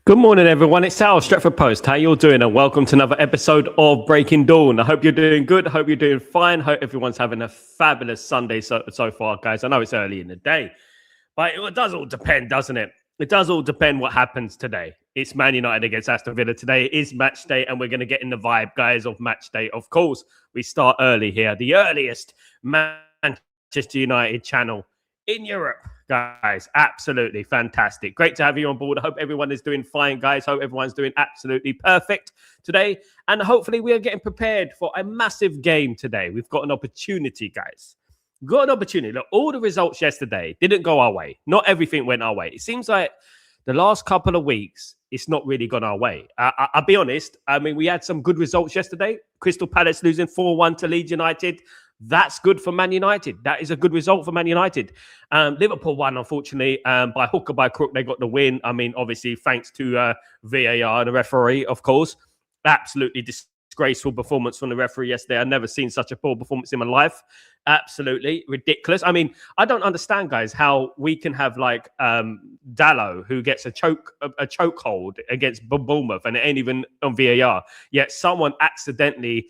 Good morning, everyone. It's Sal, Stretford Post. How you all doing? And welcome to another episode of Breaking Dawn. I hope you're doing good. I hope you're doing fine. Hope everyone's having a fabulous Sunday so far, guys. I know it's early in the day, but it does all depend, doesn't it? It does all depend what happens today. It's Man United against Aston Villa today. It is match day, and we're going to get in the vibe, guys, of match day. Of course, we start early here. The earliest Manchester United channel in Europe, guys. Absolutely fantastic. Great to have you on board. I hope everyone is doing fine, guys. Hope everyone's doing absolutely perfect today. And hopefully we are getting prepared for a massive game today. We've got an opportunity, guys. Got an opportunity. Look, all the results yesterday didn't go our way. Not everything went our way. It seems like the last couple of weeks, it's not really gone our way. I'll be honest. I mean, we had some good results yesterday. Crystal Palace losing 4-1 to Leeds United. That's good for Man United. That is a good result for Man United. Liverpool won, unfortunately, by hook or by crook. They got the win. I mean, obviously, thanks to VAR and the referee, of course. Absolutely disgraceful performance from the referee yesterday. I've never seen such a poor performance in my life. Absolutely ridiculous. I mean, I don't understand, guys, how we can have like Dallo, who gets a chokehold against Bournemouth, and it ain't even on VAR. Yet someone accidentally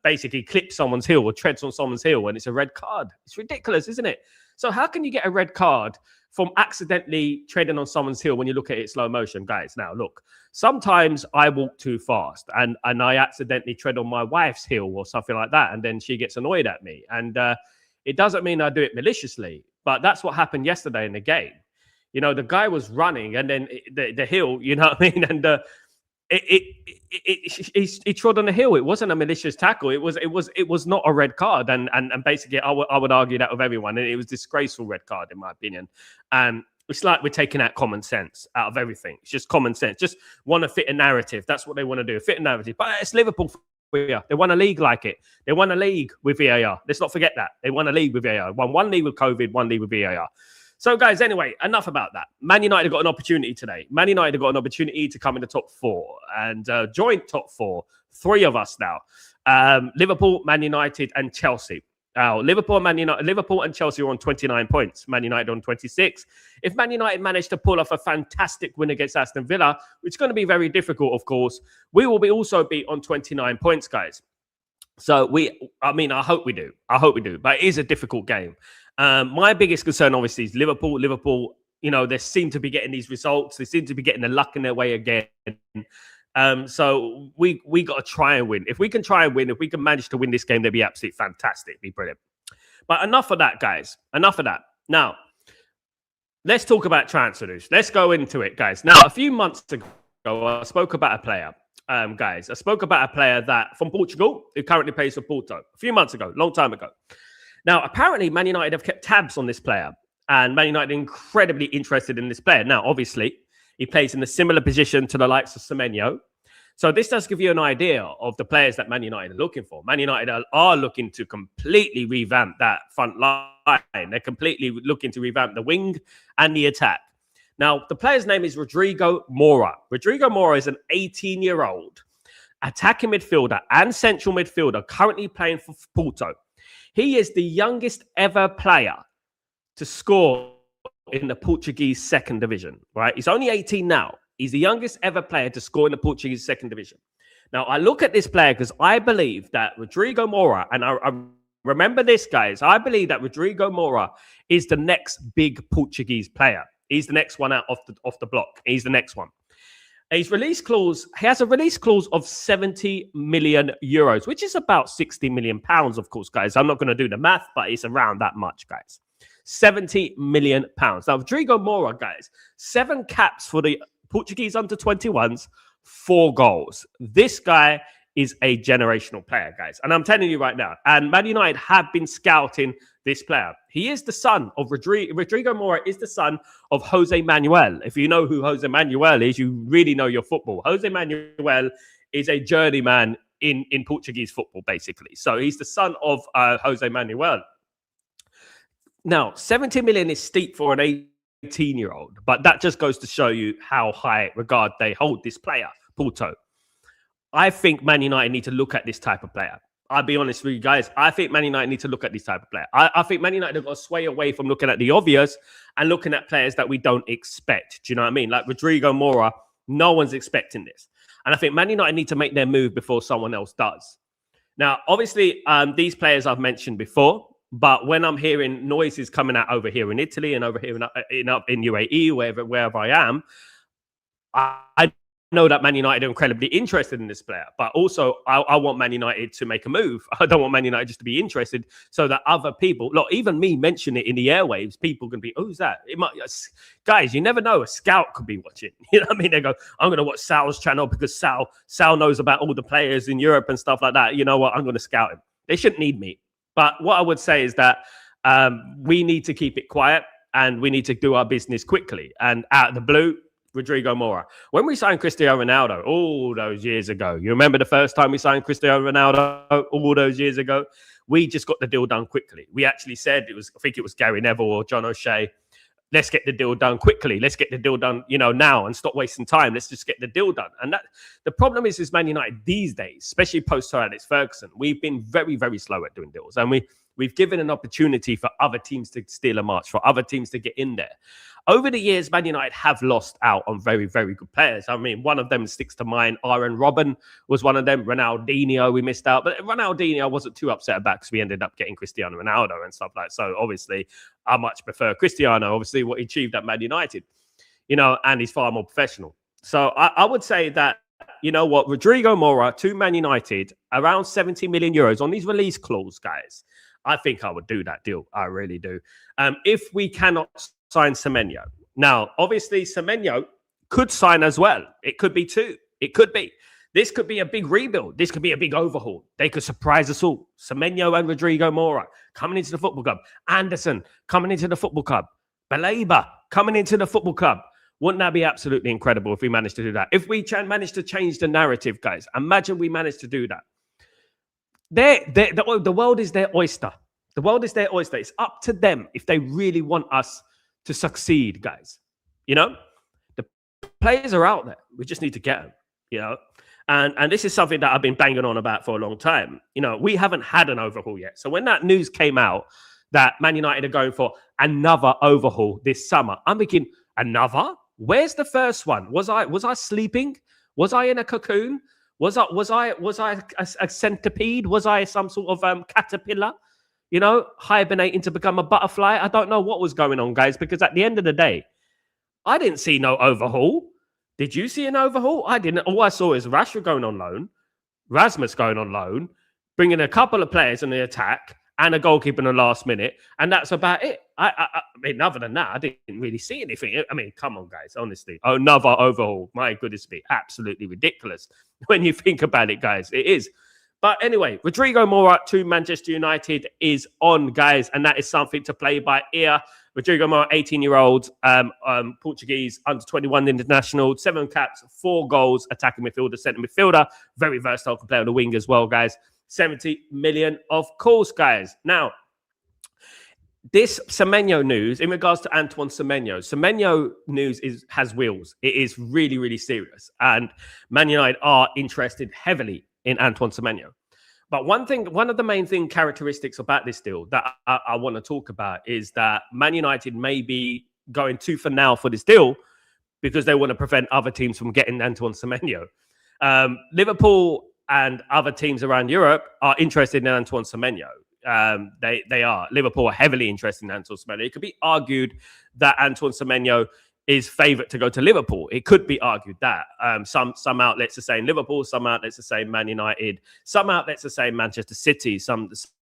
basically clips someone's heel or treads on someone's heel, and it's a red card. It's ridiculous, isn't it? So how can you get a red card from accidentally treading on someone's heel when you look at it slow motion, guys? Now, look, sometimes I walk too fast and I accidentally tread on my wife's heel or something like that, and then she gets annoyed at me. And it doesn't mean I do it maliciously, but that's what happened yesterday in the game. You know, the guy was running, and then the heel, you know what I mean? And he trod on the heel. It wasn't a malicious tackle. It was not a red card. And basically, I would argue that with everyone. And it was a disgraceful red card, in my opinion. It's like we're taking out common sense out of everything. It's just common sense. Just want to fit a narrative. That's what they want to do. Fit a narrative. But it's Liverpool. They won a league like it. They won a league with VAR. Let's not forget that. They won a league with VAR. Won one league with COVID, one league with VAR. So, guys, anyway, enough about that. Man United got an opportunity today. Man United got an opportunity to come in the top four and join top four. Three of us now. Liverpool, Man United, and Chelsea. Liverpool and Chelsea are on 29 points. Man United on 26. If Man United manage to pull off a fantastic win against Aston Villa, which is going to be very difficult, of course, we will also be on 29 points, guys. So I hope we do. But it is a difficult game. My biggest concern, obviously, is Liverpool. Liverpool, you know, they seem to be getting these results. They seem to be getting the luck in their way again. So we got to try and win. If we can try and win, if we can manage to win this game, they'd be absolutely fantastic. It'd be brilliant. But enough of that, guys. Enough of that. Now, let's talk about transfer news. Let's go into it, guys. Now, a few months ago, I spoke about a player. Guys, I spoke about a player that from Portugal who currently plays for Porto a few months ago, long time ago. Now, apparently, Man United have kept tabs on this player, and Man United are incredibly interested in this player. Now, obviously, he plays in a similar position to the likes of Semenyo. So this does give you an idea of the players that Man United are looking for. Man United are looking to completely revamp that front line. They're completely looking to revamp the wing and the attack. Now, the player's name is Rodrigo Moura. Rodrigo Moura is an 18-year-old attacking midfielder and central midfielder currently playing for Porto. He is the youngest ever player to score in the Portuguese second division, right? He's only 18 now. He's the youngest ever player to score in the Portuguese second division. Now, I look at this player because I believe that Rodrigo Moura, and I remember this, guys, I believe that Rodrigo Moura is the next big Portuguese player. He's the next one out off the block. He's the next one. He has a release clause of 70 million euros, which is about 60 million pounds, of course, guys. I'm not going to do the math, but it's around that much, guys. 70 million pounds. Now, Rodrigo Moura, guys, 7 caps for the Portuguese under-21s, 4 goals. This guy is a generational player, guys. And I'm telling you right now, and Man United have been scouting this player. He is the son of Rodrigo Moura is the son of Jose Manuel. If you know who Jose Manuel is, you really know your football. Jose Manuel is a journeyman in Portuguese football, basically. So he's the son of Jose Manuel. Now, 70 million is steep for an 18-year-old, but that just goes to show you how high regard they hold this player, Porto. I think Man United need to look at this type of player. I'll be honest with you guys. I think Man United need to look at this type of player. I think Man United have got to sway away from looking at the obvious and looking at players that we don't expect. Do you know what I mean? Like Rodrigo Moura No one's expecting this. And I think Man United need to make their move before someone else does. Now, obviously, these players I've mentioned before, but when I'm hearing noises coming out over here in Italy and over here in UAE, wherever I am, I know that Man United are incredibly interested in this player, but also I want Man United to make a move. I don't want Man United just to be interested so that other people, look, even me mention it in the airwaves, people can be, who's that? It might, guys, you never know. A scout could be watching. You know what I mean? They go, I'm going to watch Sal's channel because Sal knows about all the players in Europe and stuff like that. You know what? I'm going to scout him. They shouldn't need me. But what I would say is that we need to keep it quiet and we need to do our business quickly. And out of the blue, Rodrigo Mora. When we signed Cristiano Ronaldo all those years ago, you remember the first time we signed Cristiano Ronaldo all those years ago? We just got the deal done quickly. We actually said I think it was Gary Neville or John O'Shea, let's get the deal done quickly. Let's get the deal done, now and stop wasting time. Let's just get the deal done. And that the problem is Man United these days, especially post Sir Alex Ferguson, we've been very, very slow at doing deals. And we've given an opportunity for other teams to steal a march, for other teams to get in there. Over the years, Man United have lost out on very, very good players. I mean, one of them sticks to mind. Aaron Robben was one of them. Ronaldinho, we missed out. But Ronaldinho I wasn't too upset about because we ended up getting Cristiano Ronaldo and stuff like that. So, obviously, I much prefer Cristiano, obviously, what he achieved at Man United, and he's far more professional. So, I would say that, Rodrigo Mora to Man United, around 70 million euros on these release clause, guys. I think I would do that deal. I really do. If we cannot sign Semenyo. Now, obviously, Semenyo could sign as well. It could be two. It could be. This could be a big rebuild. This could be a big overhaul. They could surprise us all. Semenyo and Rodrigo Mora coming into the football club. Anderson coming into the football club. Baleba coming into the football club. Wouldn't that be absolutely incredible if we managed to do that? If we managed to change the narrative, guys, imagine we managed to do that. The world is their oyster. The world is their oyster. It's up to them if they really want us to succeed, guys. The players are out there. We just need to get them, And this is something that I've been banging on about for a long time. We haven't had an overhaul yet. So when that news came out that Man United are going for another overhaul this summer, I'm thinking, another? Where's the first one? Was I sleeping? Was I in a cocoon? Was I a centipede? Was I some sort of caterpillar? Hibernating to become a butterfly. I don't know what was going on, guys, because at the end of the day, I didn't see no overhaul. Did you see an overhaul? I didn't. All I saw is Rashford going on loan, Rasmus going on loan, bringing a couple of players in the attack and a goalkeeper in the last minute, and that's about it. I mean, other than that, I didn't really see anything. I mean, come on, guys, honestly. Another overhaul. My goodness me. Absolutely ridiculous when you think about it, guys. It is. But anyway, Rodrigo Mora to Manchester United is on, guys, and that is something to play by ear. Rodrigo Mora, 18-year-old, Portuguese, under-21 international, 7 caps, 4 goals, attacking midfielder, centre midfielder, very versatile, can play on the wing as well, guys. 70 million, of course, guys. Now, this Semenyo news, in regards to Antoine Semenyo news has wheels. It is really, really serious. And Man United are interested heavily in Antoine Semenyo. But one of the main characteristics about this deal that I want to talk about is that Man United may be going tooth and nail for this deal because they want to prevent other teams from getting Antoine Semenyo. Liverpool and other teams around Europe are interested in Antoine Semenyo. They are. Liverpool are heavily interested in Antoine Semenyo. It could be argued that Antoine Semenyo is favourite to go to Liverpool. It could be argued that. Some outlets are saying Liverpool, some outlets are saying Man United, some outlets are saying Manchester City, some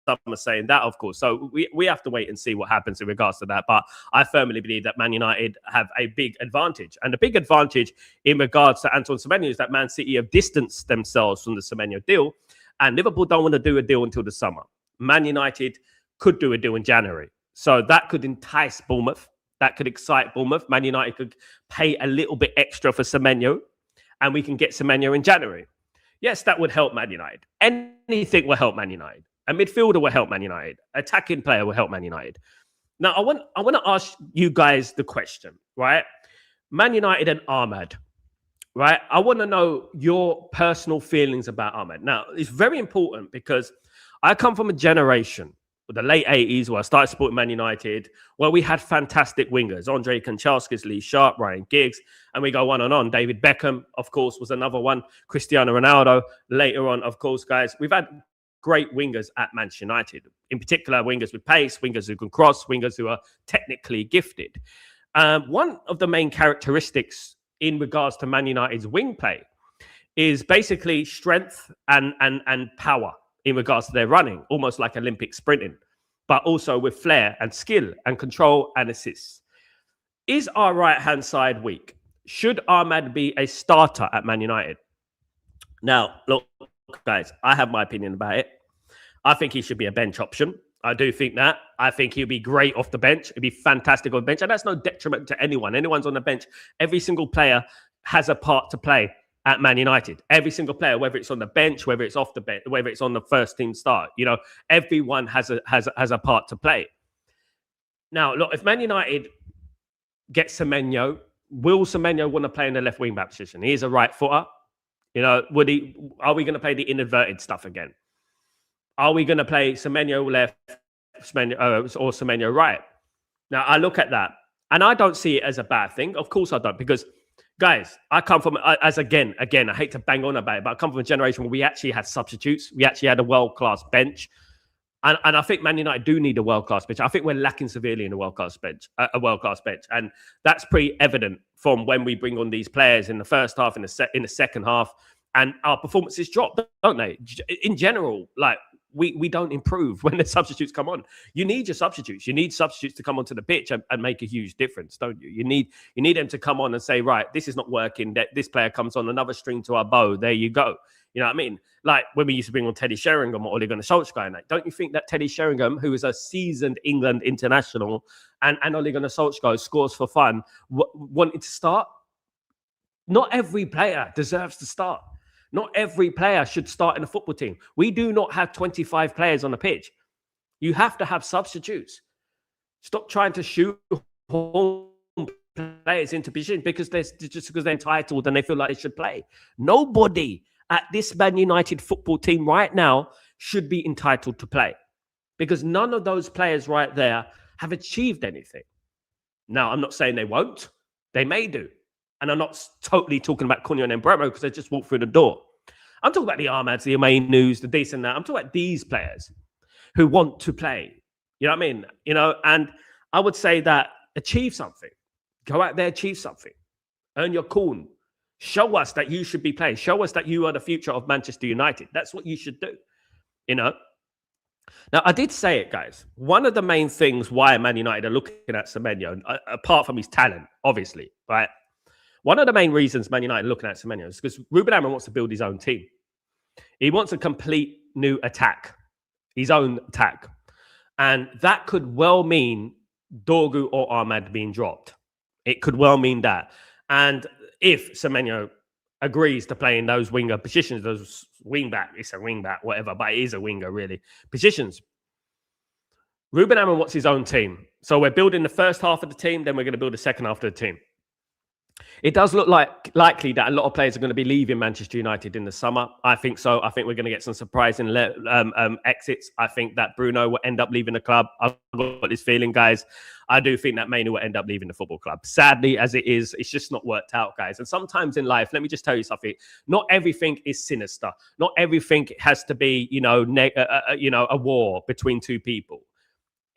are saying that, of course. So we have to wait and see what happens in regards to that. But I firmly believe that Man United have a big advantage. And the big advantage in regards to Antoine Semenyo is that Man City have distanced themselves from the Semenyo deal. And Liverpool don't want to do a deal until the summer. Man United could do a deal in January. So that could entice Bournemouth. That could excite Bournemouth. Man United could pay a little bit extra for Semenyo, and we can get Semenyo in January. Yes, that would help Man United. Anything will help Man United. A midfielder will help Man United. Attacking player will help Man United. Now, I want to ask you guys the question, right? Man United and Ahmad, right? I want to know your personal feelings about Ahmad. Now, it's very important because I come from a generation, the late 80s, where I started supporting Man United, where we had fantastic wingers, Andre Kanchelskis, Lee Sharp, Ryan Giggs, and we go on and on. David Beckham, of course, was another one. Cristiano Ronaldo, later on, of course, guys. We've had great wingers at Manchester United, in particular, wingers with pace, wingers who can cross, wingers who are technically gifted. One of the main characteristics in regards to Man United's wing play is basically strength and power in regards to their running, almost like Olympic sprinting, but also with flair and skill and control and assists. Is our right-hand side weak? Should Ahmad be a starter at Man United? Now, look, guys, I have my opinion about it. I think he should be a bench option. I do think that. I think he'll be great off the bench. It'd be fantastic on the bench. And that's no detriment to anyone. Anyone's on the bench. Every single player has a part to play at Man United. Every single player, whether it's on the bench, whether it's off the bench, whether it's on the first team start, you know, everyone has a part to play. Now, look, if Man United get Semenyo, will Semenyo want to play in the left wing back position? He is a right footer. You know, are we going to play the inverted stuff again? Are we going to play Semenyo left or Semenyo right? Now, I look at that and I don't see it as a bad thing. Of course I don't, because guys, I come from, again, I hate to bang on about it, but I come from a generation where we actually had substitutes. We actually had a world-class bench. And I think Man United do need a world-class bench. I think we're lacking severely in a world-class bench. And that's pretty evident from when we bring on these players in the first half, in the second half, and our performances drop, don't they? In general, like, we don't improve when the substitutes come on. You need your substitutes. You need substitutes to come onto the pitch and make a huge difference, don't you? You need them to come on and say, right, this is not working. This player comes on, another string to our bow. There you go. You know what I mean? Like when we used to bring on Teddy Sheringham or Ole Gunnar Solskjaer, and that. Don't you think that Teddy Sheringham, who is a seasoned England international, and Ole Gunnar Solskjaer scores for fun, wanted to start? Not every player deserves to start. Not every player should start in a football team. We do not have 25 players on the pitch. You have to have substitutes. Stop trying to shoot players into position because they're entitled and they feel like they should play. Nobody at this Man United football team right now should be entitled to play, because none of those players right there have achieved anything. Now, I'm not saying they won't. They may do. And I'm not totally talking about Cunha and Embremo because they just walked through the door. I'm talking about the Ahmads, the Mainus, the this and that. I'm talking about these players who want to play. You know what I mean? You know, and I would say that achieve something. Go out there, achieve something. Earn your corn. Show us that you should be playing. Show us that you are the future of Manchester United. That's what you should do. You know? Now, I did say it, guys. One of the main things why Man United are looking at Semenyo, apart from his talent, obviously, right? One of the main reasons Man United are looking at Semenyo is because Ruben Amorim wants to build his own team. He wants a complete new attack, his own attack. And that could well mean Dorgu or Ahmad being dropped. It could well mean that. And if Semenyo agrees to play in those winger positions, those wing back, it's a wing back, whatever, but it is a winger, really, positions, Ruben Amorim wants his own team. So we're building the first half of the team, then we're going to build the second half of the team. It does look likely that a lot of players are going to be leaving Manchester United in the summer. I think so. I think we're going to get some surprising exits. I think that Bruno will end up leaving the club. I've got this feeling, guys. I do think that Mainu will end up leaving the football club. Sadly, as it is, it's just not worked out, guys. And sometimes in life, let me just tell you something. Not everything is sinister. Not everything has to be, a war between two people.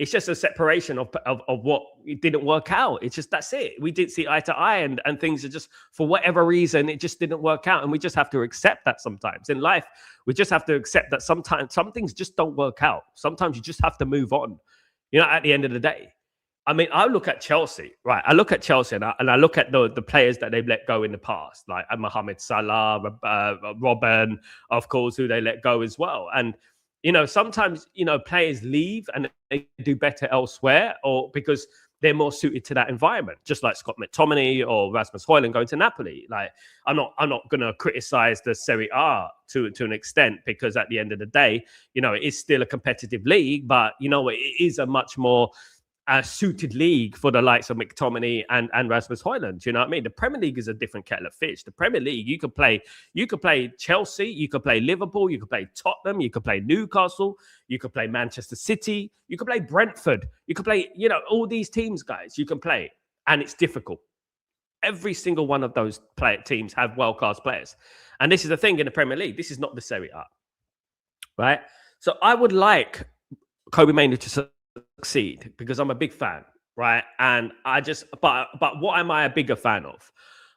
It's just a separation of what it didn't work out. It's just, that's it. We didn't see eye to eye and things are just, for whatever reason, it just didn't work out. And we just have to accept that sometimes. In life, we just have to accept that sometimes some things just don't work out. Sometimes you just have to move on, at the end of the day. I mean, I look at Chelsea, right? I look at Chelsea and I look at the players that they've let go in the past, like Mohamed Salah, Robben, of course, who they let go as well. And sometimes, players leave and they do better elsewhere, or because they're more suited to that environment, just like Scott McTominay or Rasmus Højlund going to Napoli. Like, I'm not going to criticize the Serie A to an extent, because at the end of the day, it is still a competitive league, but it is a much more a suited league for the likes of McTominay and Rasmus Højlund. You know what I mean? The Premier League is a different kettle of fish. The Premier League, you could play Chelsea, you could play Liverpool, you could play Tottenham, you could play Newcastle, you could play Manchester City, you could play Brentford, you could play, all these teams, guys, you can play. And it's difficult. Every single one of those teams have world-class players. And this is the thing in the Premier League. This is not the Serie A. Right? So I would like Kobe Mainoo to succeed because I'm a big fan, right? And but what am I a bigger fan of?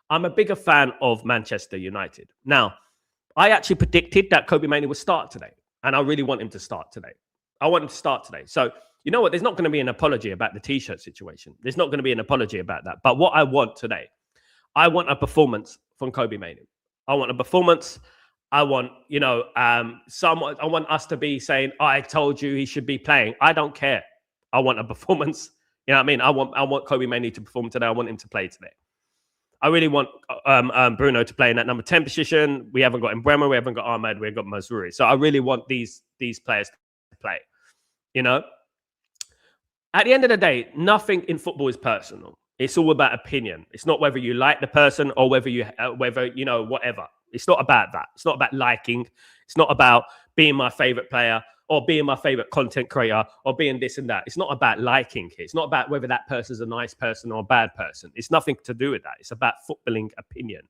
I'm a bigger fan of Manchester United. Now, I actually predicted that Kobe Mainoo would start today, and I really want him to start today. I want him to start today. So, you know what? There's not going to be an apology about the T-shirt situation. There's not going to be an apology about that. But what I want today, I want a performance from Kobe Mainoo. I want a performance. I want, I want us to be saying, I told you he should be playing. I don't care. I want a performance. You know what I mean? I want Kobe Mainoo to perform today. I want him to play today. I really want Bruno to play in that number 10 position. We haven't got Mbeumo, we haven't got Ahmed, we've got Mazraoui. So I really want these players to play. At the end of the day, nothing in football is personal. It's all about opinion. It's not whether you like the person or whether whatever. It's not about that. It's not about liking. It's not about being my favorite player or being my favorite content creator or being this and that. It's not about liking it. It's not about whether that person's a nice person or a bad person. It's nothing to do with that. It's about footballing opinion.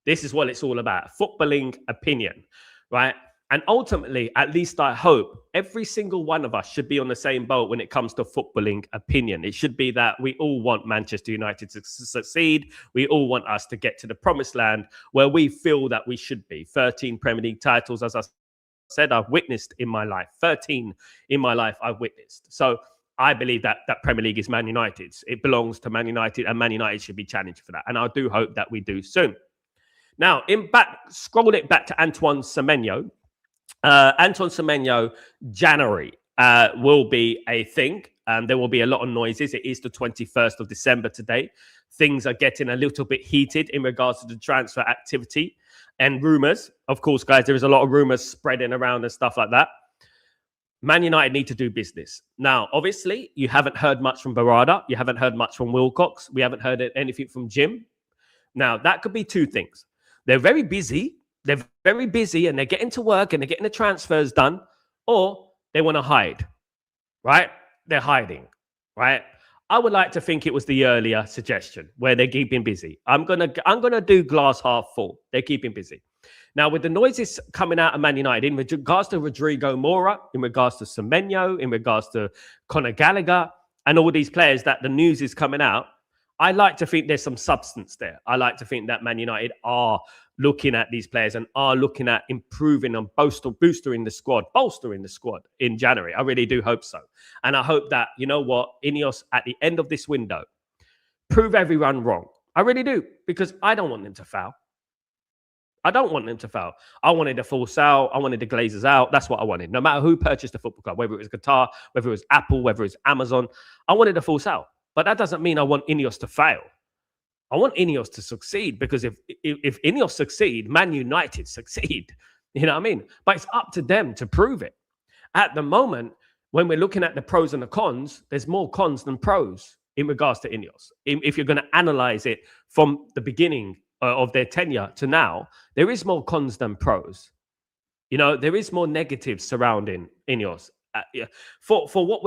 This is what it's all about. Footballing opinion, right? And ultimately, at least I hope, every single one of us should be on the same boat when it comes to footballing opinion. It should be that we all want Manchester United to succeed. We all want us to get to the promised land where we feel that we should be. 13 Premier League titles, as I said, I've witnessed in my life. 13 in my life I've witnessed. So I believe that Premier League is Man United's. It belongs to Man United, and Man United should be challenged for that. And I do hope that we do soon. Now, scroll it back to Antoine Semenyo. Antoine Semenyo, January will be a thing. There will be a lot of noises. It is the 21st of December today. Things are getting a little bit heated in regards to the transfer activity and rumours. Of course, guys, there is a lot of rumours spreading around and stuff like that. Man United need to do business. Now, obviously, you haven't heard much from Barada. You haven't heard much from Wilcox. We haven't heard anything from Jim. Now, that could be two things. They're very busy. They're very busy and they're getting to work and they're getting the transfers done, or they want to hide, right? They're hiding, right? I would like to think it was the earlier suggestion where they're keeping busy. I'm gonna do glass half full. They're keeping busy. Now, with the noises coming out of Man United in regards to Rodrigo Moura, in regards to Semenyo, in regards to Conor Gallagher, and all these players that the news is coming out, I like to think there's some substance there. I like to think that Man United are looking at these players and are looking at improving and bolstering the squad in January. I really do hope so. And I hope that, you know what, Ineos at the end of this window, prove everyone wrong. I really do, because I don't want them to foul. I don't want them to foul. I wanted a full Sal. I wanted the Glazers out. That's what I wanted. No matter who purchased the football club, whether it was Qatar, whether it was Apple, whether it was Amazon, I wanted a full Sal. But that doesn't mean I want Ineos to fail. I want Ineos to succeed, because if Ineos succeed, Man United succeed. You know what I mean? But it's up to them to prove it. At the moment, when we're looking at the pros and the cons, there's more cons than pros in regards to Ineos. If you're going to analyze it from the beginning of their tenure to now, there is more cons than pros. There is more negatives surrounding Ineos. For what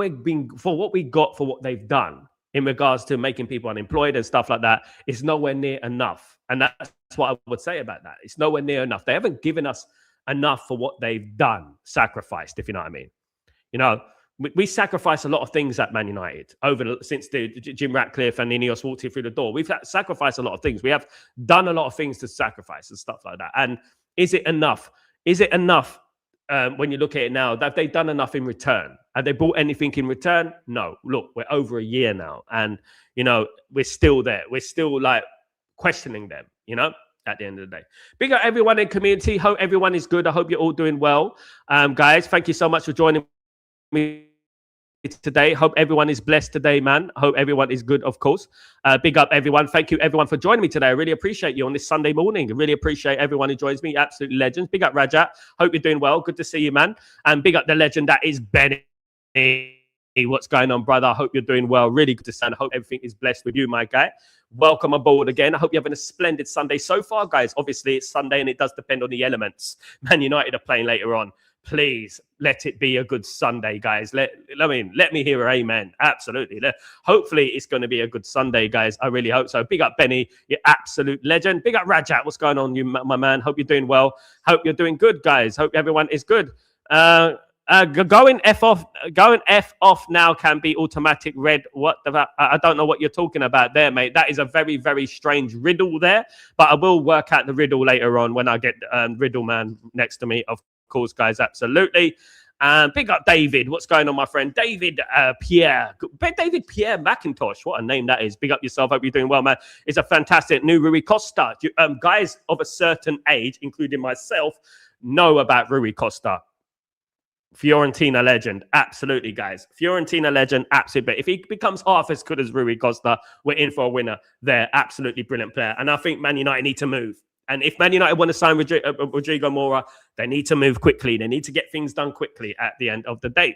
they've done in regards to making people unemployed and stuff like that, it's nowhere near enough. And that's what I would say about that. It's nowhere near enough. They haven't given us enough for what they've done, sacrificed, if you know what I mean. We sacrifice a lot of things at Man United since Jim Ratcliffe and Ineos walked here through the door. We've sacrificed a lot of things. We have done a lot of things to sacrifice and stuff like that. And is it enough? Is it enough when you look at it now? Have they done enough in return? Have they bought anything in return? No. Look, we're over a year now. And, we're still there. We're still questioning them, at the end of the day. Big up everyone in community. Hope everyone is good. I hope you're all doing well. Guys, thank you so much for joining me today. Hope everyone is blessed today, man. Hope everyone is good, of course. Big up everyone. Thank you everyone for joining me today. I really appreciate you on this Sunday morning. I really appreciate everyone who joins me. Absolute legends. Big up Rajat. Hope you're doing well. Good to see you, man. And big up the legend that is Benny. what's going on, brother? I hope you're doing well. Really good to see. I hope everything is blessed with you, my guy. Welcome aboard again. I hope you're having a splendid Sunday so far, guys. Obviously, it's Sunday and it does depend on the elements. Man United are playing later on. Please let it be a good Sunday, guys. Let me hear an amen. Absolutely. Hopefully, it's going to be a good Sunday, guys. I really hope so. Big up, Benny, you absolute legend. Big up, Rajat. What's going on, you my man? Hope you're doing well. Hope you're doing good, guys. Hope everyone is good. Going F off now can be automatic red. What the? I don't know what you're talking about there, mate. That is a very, very strange riddle there. But I will work out the riddle later on when I get Riddle Man next to me. Of course, guys, absolutely. Big up David. What's going on, my friend? David Pierre. David Pierre McIntosh. What a name that is. Big up yourself. Hope you're doing well, man. It's a fantastic new Rui Costa. Guys of a certain age, including myself, know about Rui Costa. Fiorentina legend. Absolutely, guys. Fiorentina legend. Absolutely. But if he becomes half as good as Rui Costa, we're in for a winner there. Absolutely brilliant player. And I think Man United need to move. And if Man United want to sign Rodrigo Mora, they need to move quickly. They need to get things done quickly at the end of the day.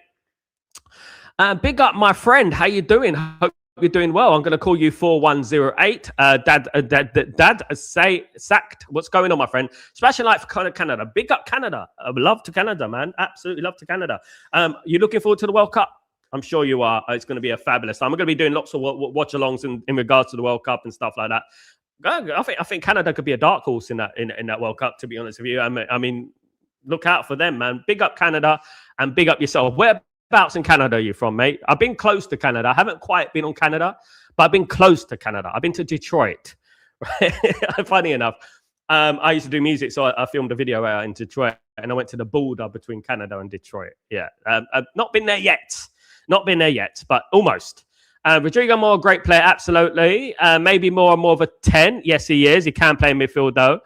Big up, my friend. How you doing? Hope you're doing well. I'm going to call you 4108. Dad, say sacked. What's going on, my friend? Smashing light for Canada. Big up Canada. Love to Canada, man. Absolutely love to Canada. You looking forward to the World Cup? I'm sure you are. It's going to be a fabulous time. I'm going to be doing lots of watch-alongs in regards to the World Cup and stuff like that. I think Canada could be a dark horse in that World Cup, to be honest with you. I mean, look out for them, man. Big up Canada and big up yourself. Whereabouts in Canada are you from, mate? I've been close to Canada. I haven't quite been on Canada, but I've been close to Canada. I've been to Detroit. Funny enough, I used to do music, so I filmed a video out in Detroit, and I went to the border between Canada and Detroit. Yeah, I've not been there yet. Not been there yet, but almost. Rodrigo Moore, great player, absolutely. Maybe more of a 10. Yes, he is. He can play midfield, though.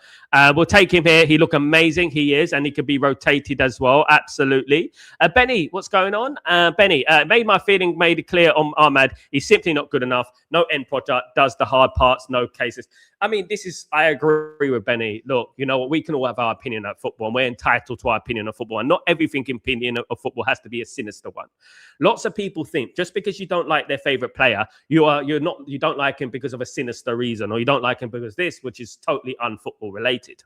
We'll take him here. He look amazing. He is, and he could be rotated as well. Absolutely. Benny, what's going on? Benny, made my feeling made it clear on Ahmad. He's simply not good enough. No end product, does the hard parts, no cases. I mean, I agree with Benny. Look, you know what? We can all have our opinion of football, and we're entitled to our opinion of football. And not everything opinion of football has to be a sinister one. Lots of people think just because you don't like their favorite player, you don't like him because of a sinister reason, or you don't like him because this, which is totally unfootball related.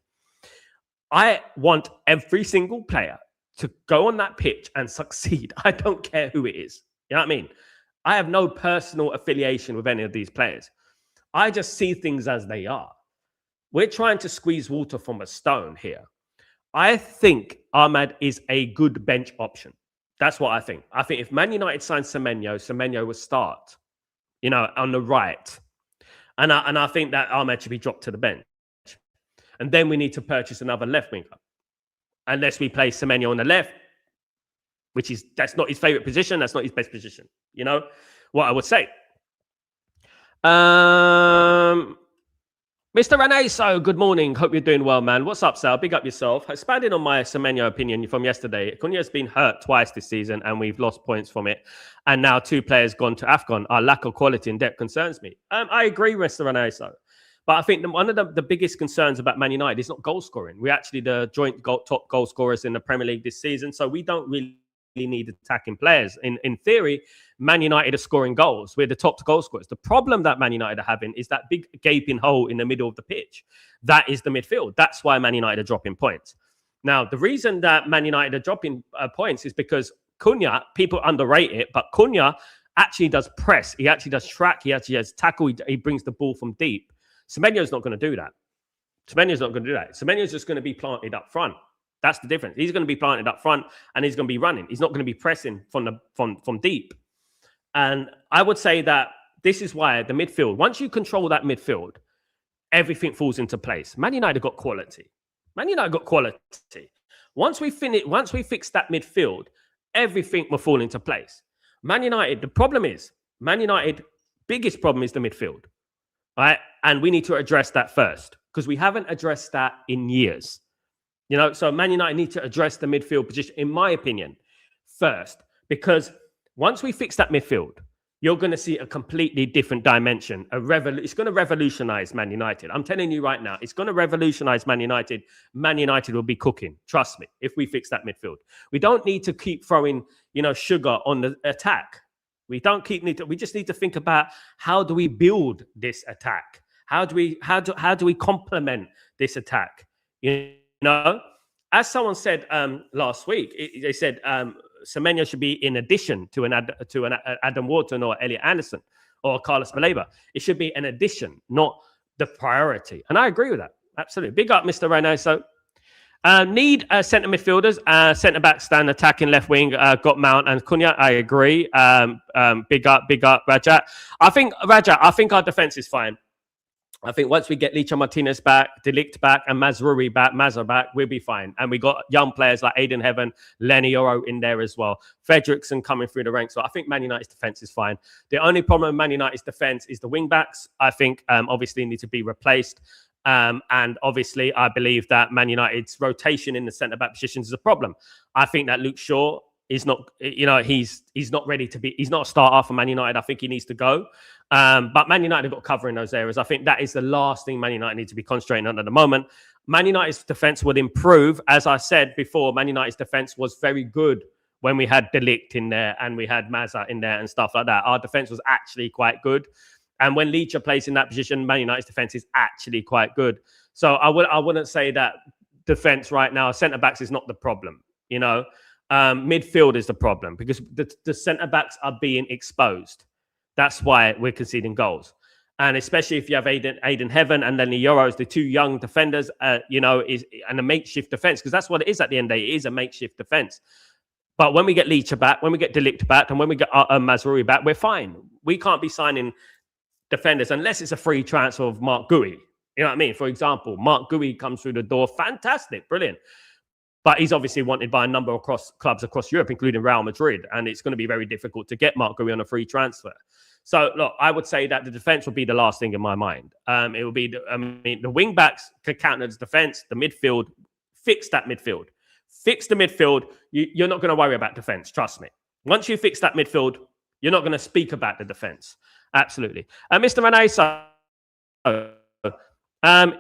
I want every single player to go on that pitch and succeed. I don't care who it is. You know what I mean? I have no personal affiliation with any of these players. I just see things as they are. We're trying to squeeze water from a stone here. I think Ahmad is a good bench option. That's what I think. I think if Man United signs Semenyo will start, on the right. And I think that Ahmad should be dropped to the bench. And then we need to purchase another left winger. Unless we play Semenyo on the left, that's not his favorite position. That's not his best position. You know what I would say. Mr. Reneso, good morning. Hope you're doing well, man. What's up, Sal? Big up yourself. Expanding on my Semenyo opinion from yesterday, Cunha's been hurt twice this season and we've lost points from it. And now 2 players gone to AFCON. Our lack of quality and depth concerns me. I agree, Mr. Reneso. But I think one of the biggest concerns about Man United is not goal scoring. We're actually the joint top goal scorers in the Premier League this season. So we don't really need attacking players. In theory, Man United are scoring goals. We're the top goal scorers. The problem that Man United are having is that big gaping hole in the middle of the pitch. That is the midfield. That's why Man United are dropping points. Now, the reason that Man United are dropping points is because Cunha, people underrate it, but Cunha actually does press. He actually does track. He actually has tackle. He brings the ball from deep. Semenyo's not going to do that. Semenyo's just going to be planted up front. That's the difference. He's going to be planted up front and he's going to be running. He's not going to be pressing from deep. And I would say that this is why the midfield, once you control that midfield, everything falls into place. Man United got quality. Once we fix that midfield, everything will fall into place. Man United, the problem is, biggest problem is the midfield. Right? And we need to address that first because we haven't addressed that in years. So Man United need to address the midfield position, in my opinion, first, because once we fix that midfield, you're going to see a completely different dimension. It's going to revolutionize Man United. I'm telling you right now, it's going to revolutionize Man United. Man United will be cooking. Trust me, if we fix that midfield. We don't need to keep throwing, sugar on the attack. We just need to think about how do we build this attack? How do we complement this attack? You know, as someone said last week, they said Semenyo should be in addition to an Adam Wharton or Elliot Anderson or Carlos Baleba. It should be an addition, not the priority. And I agree with that. Absolutely. Big up, Mr. Reynoso. Need centre midfielders, centre backs stand attacking left wing. Got Mount and Cunha. I agree. Big up, Rajat. I think our defense is fine. I think once we get Licha Martinez back, Delict back, and Mazraoui back, Mazza back, we'll be fine. And we got young players like Aiden Heaven, Lenny Yoro in there as well. Fredrickson coming through the ranks. So I think Man United's defense is fine. The only problem with Man United's defense is the wing backs. I think obviously need to be replaced. And obviously, I believe that Man United's rotation in the centre-back positions is a problem. I think that Luke Shaw is not, he's not ready to be, he's not a starter for Man United. I think he needs to go. But Man United have got cover in those areas. I think that is the last thing Man United need to be concentrating on at the moment. Man United's defence would improve. As I said before, Man United's defence was very good when we had Delict in there and we had Mazza in there and stuff like that. Our defence was actually quite good. And when Licha plays in that position, Man United's defence is actually quite good. So I wouldn't say that defence right now, centre-backs is not the problem, Midfield is the problem because the centre-backs are being exposed. That's why we're conceding goals. And especially if you have Aiden Heaven and Lenny Yoro, the two young defenders, and a makeshift defence, because that's what it is at the end of the day. It is a makeshift defence. But when we get Licha back, when we get Delict back, and when we get Mazraoui back, we're fine. We can't be signing defenders unless it's a free transfer of Mark Gui. You know what I mean? For example, Mark Gui comes through the door. Fantastic. Brilliant. But he's obviously wanted by a number of clubs across Europe, including Real Madrid. And it's going to be very difficult to get Mark Gui on a free transfer. So, look, I would say that the defence will be the last thing in my mind. It will be, the wing backs could counter the defence, the midfield, fix that midfield. Fix the midfield. You're not going to worry about defence. Trust me. Once you fix that midfield, you're not going to speak about the defence. Absolutely. Mr. Manet,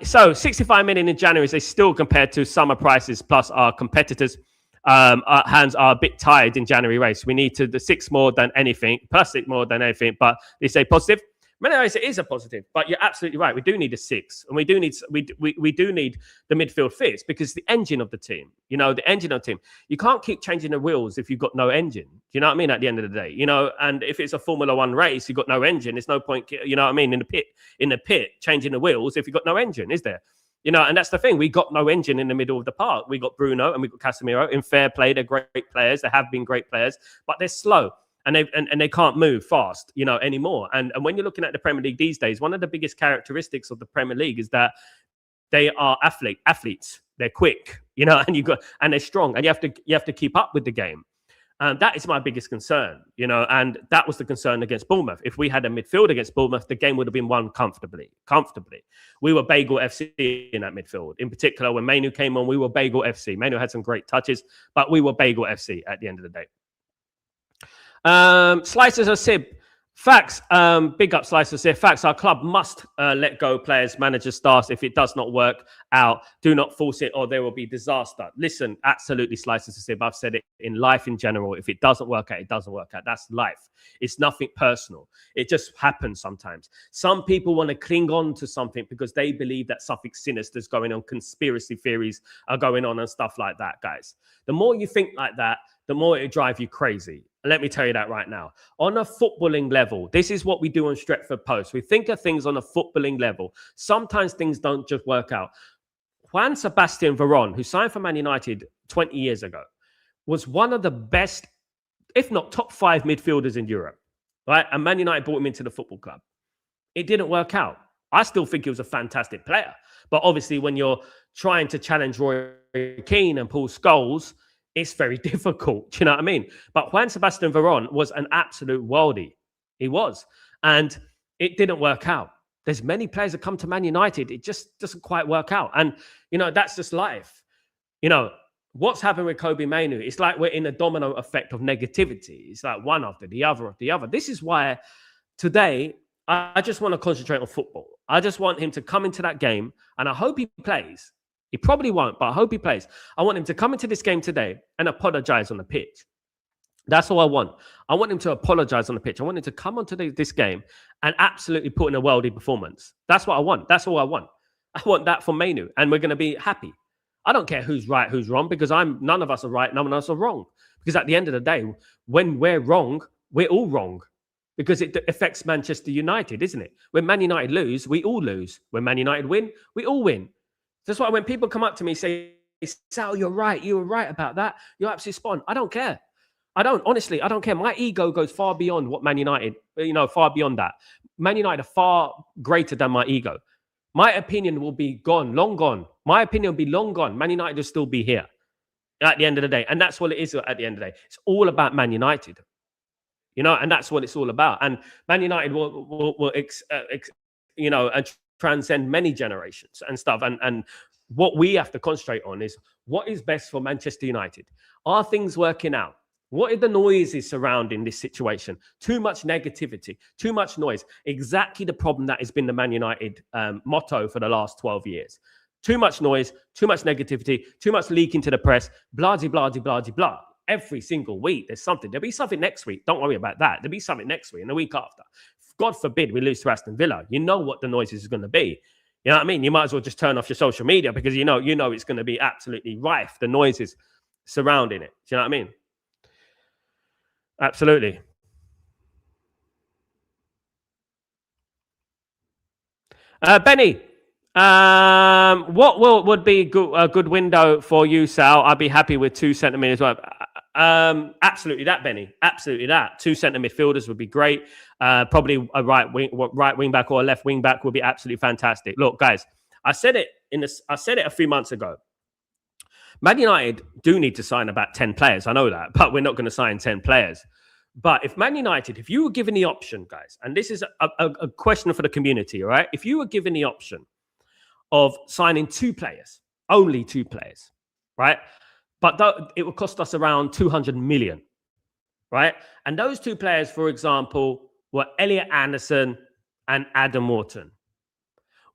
so 65 million in January is still compared to summer prices plus our competitors. Our hands are a bit tired in January race. We need to the 6 more than anything, plus 6 more than anything. But they say positive. It is a positive, but you're absolutely right. We do need a 6, and we do need the midfield fits because the engine of the team, the engine of the team. You can't keep changing the wheels if you've got no engine. Do you know what I mean? At the end of the day, and if it's a Formula One race, you've got no engine. There's no point, in the pit, changing the wheels if you've got no engine, is there? And that's the thing. We got no engine in the middle of the park. We got Bruno and we got Casemiro. In fair play, they're great players. They have been great players, but they're slow. And they can't move fast, anymore. And when you're looking at the Premier League these days, one of the biggest characteristics of the Premier League is that they are athletes. They're quick, and they're strong, and you have to keep up with the game. And that is my biggest concern, and that was the concern against Bournemouth. If we had a midfield against Bournemouth, the game would have been won comfortably. We were Bagel FC in that midfield. In particular, when Manu came on, we were Bagel FC. Manu had some great touches, but we were Bagel FC at the end of the day. Slices of Sib. Facts. Big up Slices of Sib. Facts. Our club must let go players, managers, staff. If it does not work out, do not force it or there will be disaster. Listen, absolutely Slices of Sib. I've said it in life in general. If it doesn't work out, it doesn't work out. That's life. It's nothing personal. It just happens sometimes. Some people want to cling on to something because they believe that something sinister is going on. Conspiracy theories are going on and stuff like that, guys. The more you think like that, the more it drive you crazy. Let me tell you that right now. On a footballing level, this is what we do on Stretford Post. We think of things on a footballing level. Sometimes things don't just work out. Juan Sebastian Veron, who signed for Man United 20 years ago, was one of the best, if not top 5 midfielders in Europe. Right? And Man United brought him into the football club. It didn't work out. I still think he was a fantastic player. But obviously, when you're trying to challenge Roy Keane and Paul Scholes, it's very difficult. Do you know what I mean? But Juan Sebastian Veron was an absolute worldie. He was. And it didn't work out. There's many players that come to Man United. It just doesn't quite work out. And, that's just life. What's happened with Kobe Mainoo? It's like we're in a domino effect of negativity. It's like one after the other. This is why today I just want to concentrate on football. I just want him to come into that game, and I hope he plays. He probably won't, but I hope he plays. I want him to come into this game today and apologize on the pitch. That's all I want. I want him to apologize on the pitch. I want him to come onto this game and absolutely put in a worldly performance. That's what I want. That's all I want. I want that from Manu, and we're going to be happy. I don't care who's right, who's wrong, because none of us are right, none of us are wrong. Because at the end of the day, when we're wrong, we're all wrong. Because it affects Manchester United, isn't it? When Man United lose, we all lose. When Man United win, we all win. That's why when people come up to me and say, Sal, you're right. You were right about that. You're absolutely spot on. I don't care. Honestly, I don't care. My ego goes far beyond what Man United, far beyond that. Man United are far greater than my ego. My opinion will be gone, long gone. My opinion will be long gone. Man United will still be here at the end of the day. And that's what it is at the end of the day. It's all about Man United. And that's what it's all about. And Man United will transcend many generations and stuff. And what we have to concentrate on is what is best for Manchester United. Are things working out? What are the noises surrounding this situation? Too much negativity, too much noise. Exactly the problem that has been the Man United motto for the last 12 years. Too much noise, too much negativity, too much leaking to the press, blah, blah, blah, blah, blah. Every single week, there's something. There'll be something next week. Don't worry about that. There'll be something next week and the week after. God forbid we lose to Aston Villa. You know what the noise is going to be. You know what I mean? You might as well just turn off your social media because you know it's going to be absolutely rife. The noises surrounding it. Do you know what I mean? Absolutely. Benny, what would be a good window for you, Sal? I'd be happy with 2 centre mid as well. Absolutely that, Benny. Absolutely that. 2 centre midfielders would be great. Probably a right wing back or a left wing back would be absolutely fantastic. Look, guys, I said it a few months ago. Man United do need to sign about 10 players. I know that, but we're not going to sign 10 players. But if Man United, if you were given the option, guys, and this is a question for the community, all right? If you were given the option of signing 2 players, only 2 players, right? But it would cost us around 200 million, right? And those 2 players, for example, were Elliot Anderson and Adam Wharton.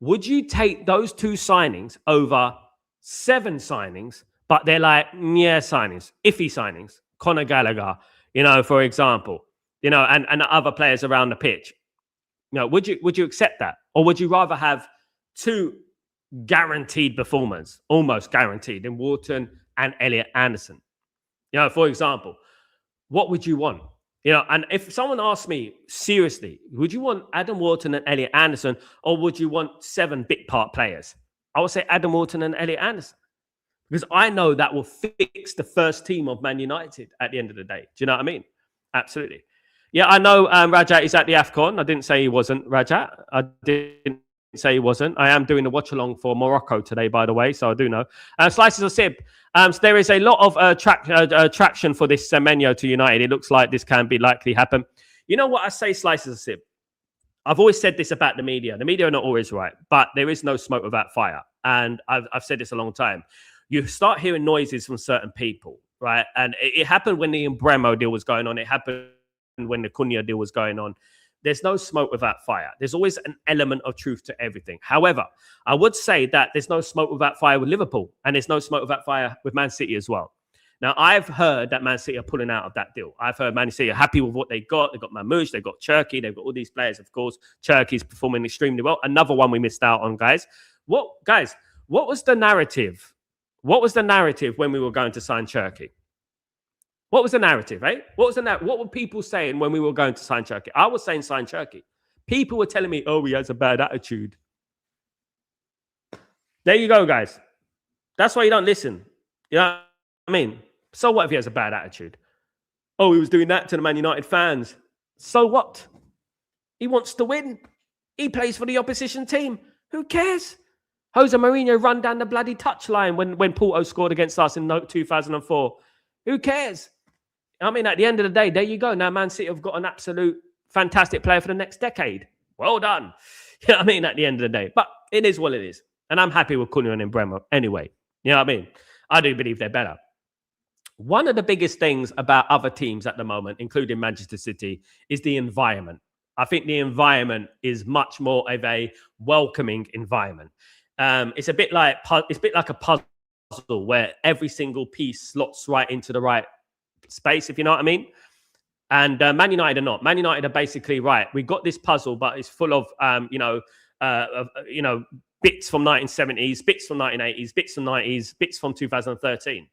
Would you take those 2 signings over 7 signings, but they're like, signings, iffy signings, Conor Gallagher, for example, and other players around the pitch? Would you accept that? Or would you rather have 2 guaranteed performers, almost guaranteed, in Wharton and Elliot Anderson? For example, what would you want? And if someone asked me seriously, would you want Adam Wharton and Elliot Anderson, or would you want 7 bit part players? I would say Adam Wharton and Elliot Anderson, because I know that will fix the first team of Man United at the end of the day. Do you know what I mean? Absolutely. Yeah, I know Rajat is at the AFCON. I didn't say he wasn't, Rajat. I didn't say he wasn't. I am doing a watch-along for Morocco today, by the way, so I do know. Slices of Sib. So there is a lot of traction for this Semenyo to United. It looks like this can be likely happen. You know what I say, Slices of Sib? I've always said this about the media. The media are not always right, but there is no smoke without fire. And I've said this a long time. You start hearing noises from certain people, right? And it happened when the Embremo deal was going on. It happened when the Cunha deal was going on. There's no smoke without fire. There's always an element of truth to everything. However, I would say that there's no smoke without fire with Liverpool, and there's no smoke without fire with Man City as well. Now, I've heard that Man City are pulling out of that deal. I've heard Man City are happy with what they got. They've got Mamouche, they've got Cherky, they've got all these players, of course. Cherky's performing extremely well. Another one we missed out on, guys. What was the narrative? What was the narrative when we were going to sign Cherky? What was the narrative, eh? What were people saying when we were going to sign Cherky? I was saying sign Cherky. People were telling me, oh, he has a bad attitude. There you go, guys. That's why you don't listen. You know what I mean? So what if he has a bad attitude? Oh, he was doing that to the Man United fans. So what? He wants to win. He plays for the opposition team. Who cares? Jose Mourinho run down the bloody touchline when Porto scored against us in 2004. Who cares? I mean, at the end of the day, there you go. Now Man City have got an absolute fantastic player for the next decade. Well done. You know what I mean? At the end of the day. But it is what it is. And I'm happy with Cunha and Embremo anyway. You know what I mean? I do believe they're better. One of the biggest things about other teams at the moment, including Manchester City, is the environment. I think the environment is much more of a welcoming environment. It's a bit like a puzzle where every single piece slots right into the right space, if you know what I mean. And Man United are not. Man United are basically right. We got this puzzle, but it's full of bits from 1970s, bits from 1980s, bits from 90s, bits from 2013.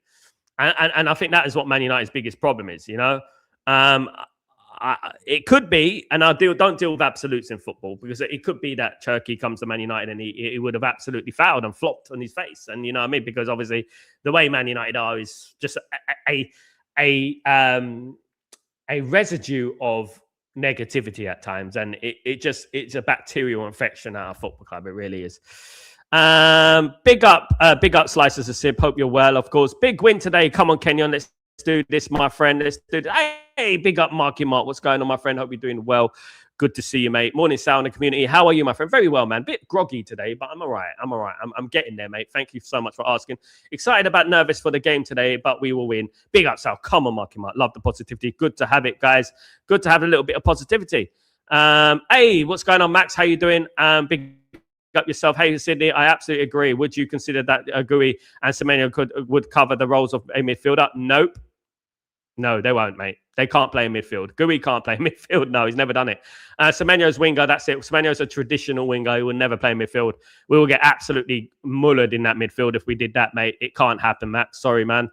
And I think that is what Man United's biggest problem is. It could be, and don't deal with absolutes in football, because it could be that Turkey comes to Man United and he would have absolutely fouled and flopped on his face. And you know what I mean? Because obviously the way Man United are is just a residue of negativity at times, and it's a bacterial infection at our football club. It really is. Big up Slices of Sib. Hope you're well, of course. Big win today. Come on, Kenyon. Let's do this, my friend. Let's do this. Hey, big up Marky Mark. What's going on, my friend? Hope you're doing well. Good to see you, mate. Morning, Sal in the community. How are you, my friend? Very well, man. Bit groggy today, but I'm all right. I'm getting there, mate. Thank you so much for asking. Excited about nervous for the game today, but we will win. Big up, Sal. Come on, Marky Mark. Love the positivity. Good to have it, guys. Good to have a little bit of positivity. Hey, what's going on, Max? How you doing? Big up yourself. Hey, Sydney, I absolutely agree. Would you consider that Gui and Semenyo would cover the roles of a midfielder? Nope. No, they won't, mate. They can't play in midfield. Gui can't play in midfield. No, he's never done it. Semenyo's winger, that's it. Semenyo's a traditional winger. He will never play midfield. We will get absolutely mullered in that midfield if we did that, mate. It can't happen, Matt. Sorry, man.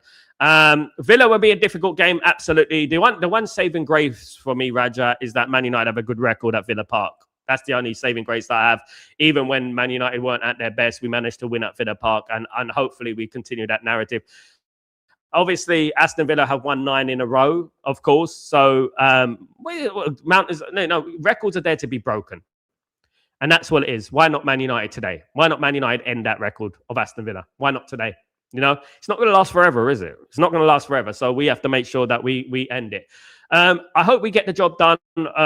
Villa will be a difficult game, absolutely. The one saving grace for me, Raja, is that Man United have a good record at Villa Park. That's the only saving grace that I have. Even when Man United weren't at their best, we managed to win at Villa Park, and hopefully we continue that narrative. Obviously, Aston Villa have won 9 in a row, of course. So, records are there to be broken. And that's what it is. Why not Man United today? Why not Man United end that record of Aston Villa? Why not today? It's not going to last forever, is it? It's not going to last forever. So we have to make sure that we end it. I hope we get the job done.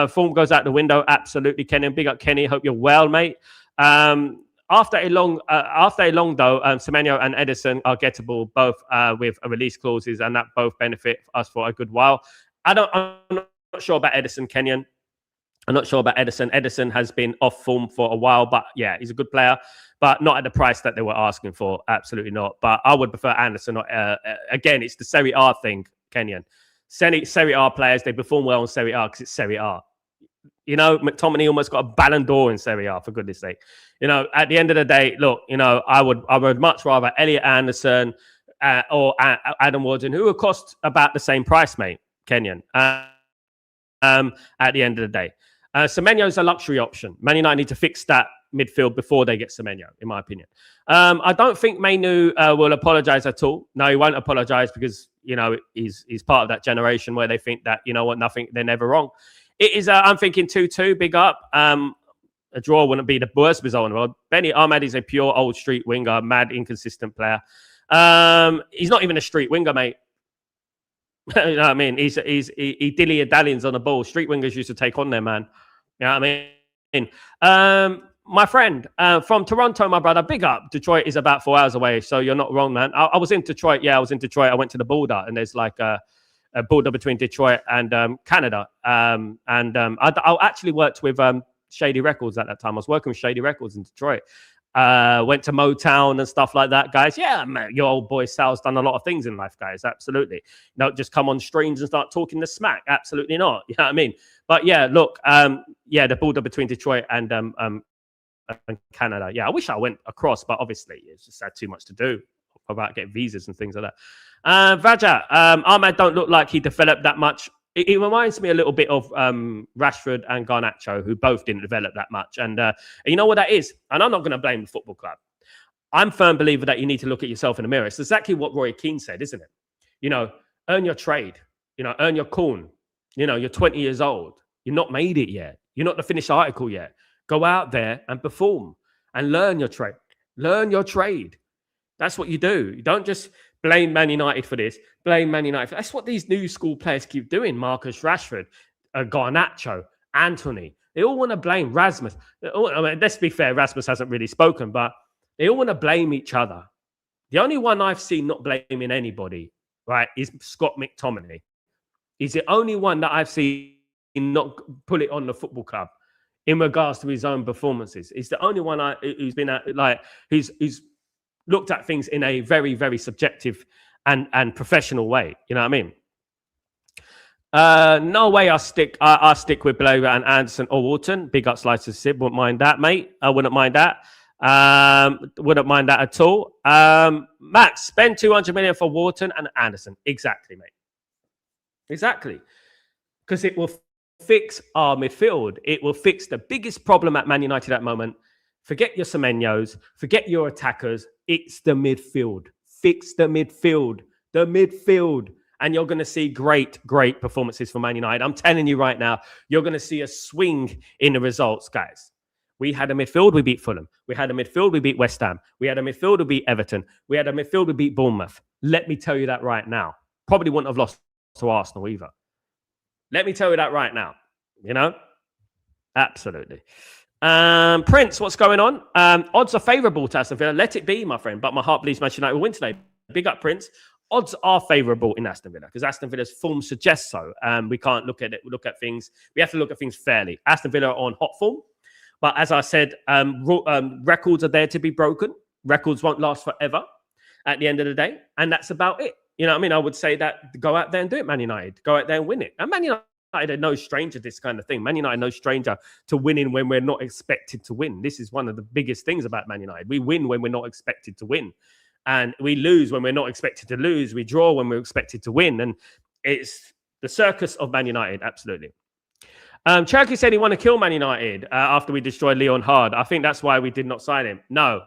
Form goes out the window. Absolutely, Kenny. Big up, Kenny. Hope you're well, mate. After a long though, Semenyo and Edison are gettable, both with release clauses, and that both benefit us for a good while. I'm not sure about Edison, Kenyon. I'm not sure about Edison. Edison has been off form for a while, but yeah, he's a good player, but not at the price that they were asking for. Absolutely not. But I would prefer Anderson. Again, it's the Serie A thing, Kenyon. Serie A players, they perform well in Serie A because it's Serie A. McTominay almost got a Ballon d'Or in Serie A, for goodness sake. At the end of the day, look, I would much rather Elliot Anderson or Adam Warden, who would cost about the same price, mate, Kenyon, at the end of the day. Semenyo is a luxury option. Man United need to fix that midfield before they get Semenyo, in my opinion. I don't think Mainu will apologise at all. No, he won't apologise because, he's part of that generation where they think that, they're never wrong. It is, I'm thinking 2-2, big up. A draw wouldn't be the worst result in the world. Benny Ahmed is a pure old street winger, mad, inconsistent player. He's not even a street winger, mate. You know what I mean? He dilly-dallies on the ball. Street wingers used to take on their man. You know what I mean? My friend from Toronto, my brother, big up. Detroit is about 4 hours away, so you're not wrong, man. I was in Detroit. Yeah, I was in Detroit. I went to the border, and there's like a border between Detroit and Canada. I actually worked with Shady Records at that time. I was working with Shady Records in Detroit. Went to Motown and stuff like that, guys. Yeah, man, your old boy Sal's done a lot of things in life, guys. Absolutely. Don't just come on streams and start talking the smack. Absolutely not. You know what I mean? But yeah, look, the border between Detroit and Canada. Yeah, I wish I went across, but obviously it's just had too much to do about getting visas and things like that. Raja, Ahmed don't look like he developed that much. It reminds me a little bit of Rashford and Garnacho, who both didn't develop that much. And you know what that is? And I'm not going to blame the football club. I'm a firm believer that you need to look at yourself in the mirror. It's exactly what Roy Keane said, isn't it? Earn your trade. Earn your corn. You're 20 years old. You're not made it yet. You're not the finished article yet. Go out there and perform and learn your trade. Learn your trade. That's what you do. You don't just blame Man United for this. Blame Man United. That's what these new school players keep doing. Marcus Rashford, Garnacho, Anthony. They all want to blame Rasmus. Let's be fair, Rasmus hasn't really spoken, but they all want to blame each other. The only one I've seen not blaming anybody, right, is Scott McTominay. He's the only one that I've seen not put it on the football club in regards to his own performances. He's the only one who's been who's looked at things in a very, very subjective and professional way. You know what I mean? No way I'll stick with Blaver and Anderson or Walton. Big up Slicer Sib. Wouldn't mind that, mate. I wouldn't mind that. Wouldn't mind that at all. Max, spend 200 million for Walton and Anderson. Exactly, mate. Exactly. Because it will fix our midfield. It will fix the biggest problem at Man United at the moment. Forget your Semenyos. Forget your attackers. It's the midfield. Fix the midfield. The midfield. And you're going to see great performances from Man United. I'm telling you right now, you're going to see a swing in the results, guys. We had a midfield, we beat Fulham. We had a midfield, we beat West Ham. We had a midfield, we beat Everton. We had a midfield, we beat Bournemouth. Let me tell you that right now. Probably wouldn't have lost to Arsenal either. Let me tell you that right now. You know? Absolutely. Prince, what's going on? Odds are favourable to Aston Villa. Let it be, my friend. But my heart believes Manchester United will win today. Big up, Prince. Odds are favourable in Aston Villa because Aston Villa's form suggests so. We can't look at things. We have to look at things fairly. Aston Villa are on hot form. But as I said, records are there to be broken. Records won't last forever at the end of the day. And that's about it. You know what I mean? I would say that go out there and do it, Man United. Go out there and win it. And Man United are no stranger to this kind of thing. Man United are no stranger to winning when we're not expected to win. This is one of the biggest things about Man United. We win when we're not expected to win. And we lose when we're not expected to lose. We draw when we're expected to win. And it's the circus of Man United, absolutely. Cherokee said he wanted to kill Man United after we destroyed Leon Hard. I think that's why we did not sign him. No.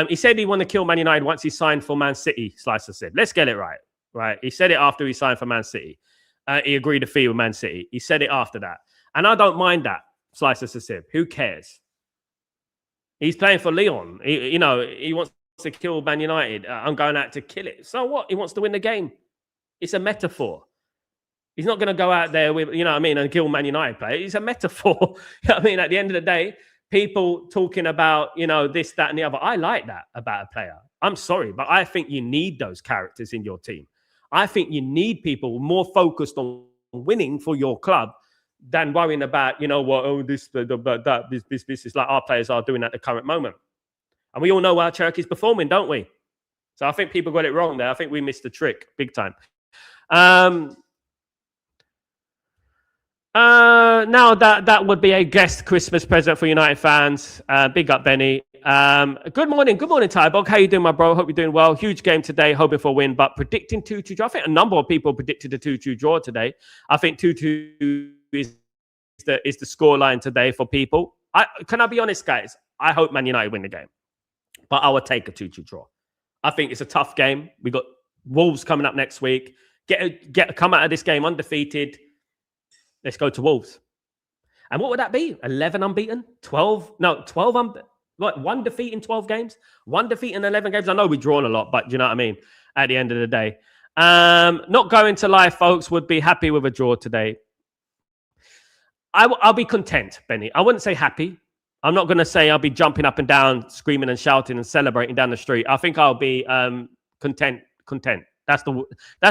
He said he wanted to kill Man United once he signed for Man City, Slicer said. Let's get it right. He said it after he signed for Man City. He agreed to fee with Man City. He said it after that. And I don't mind that, Slicer said. Who cares? He's playing for Leon. He wants to kill Man United. I'm going out to kill it. So what? He wants to win the game. It's a metaphor. He's not going to go out there with, and kill Man United players. It's a metaphor. At the end of the day, people talking about, this, that, and the other. I like that about a player. I'm sorry, but I think you need those characters in your team. I think you need people more focused on winning for your club than worrying about, this is like our players are doing at the current moment. And we all know how Cherokee performing, don't we? So I think people got it wrong there. I think we missed the trick big time. Now that would be a guest Christmas present for United fans. Big up, Benny. Good morning, Tybog. How you doing, my bro? Hope you're doing well. Huge game today, hoping for a win, but predicting 2-2 draw. I think a number of people predicted a 2-2 draw today. I think 2-2 is the scoreline today for people. Can I be honest, guys? I hope Man United win the game, but I would take a 2-2 draw. I think it's a tough game. We got Wolves coming up next week. Come out of this game undefeated. Let's go to Wolves. And what would that be? 11 unbeaten? 12? No, 12 one defeat in 12 games? One defeat in 11 games? I know we've drawn a lot, but you know what I mean? At the end of the day. Not going to lie, folks, would be happy with a draw today. I'll be content, Benny. I wouldn't say happy. I'm not going to say I'll be jumping up and down, screaming and shouting and celebrating down the street. I think I'll be content. That's the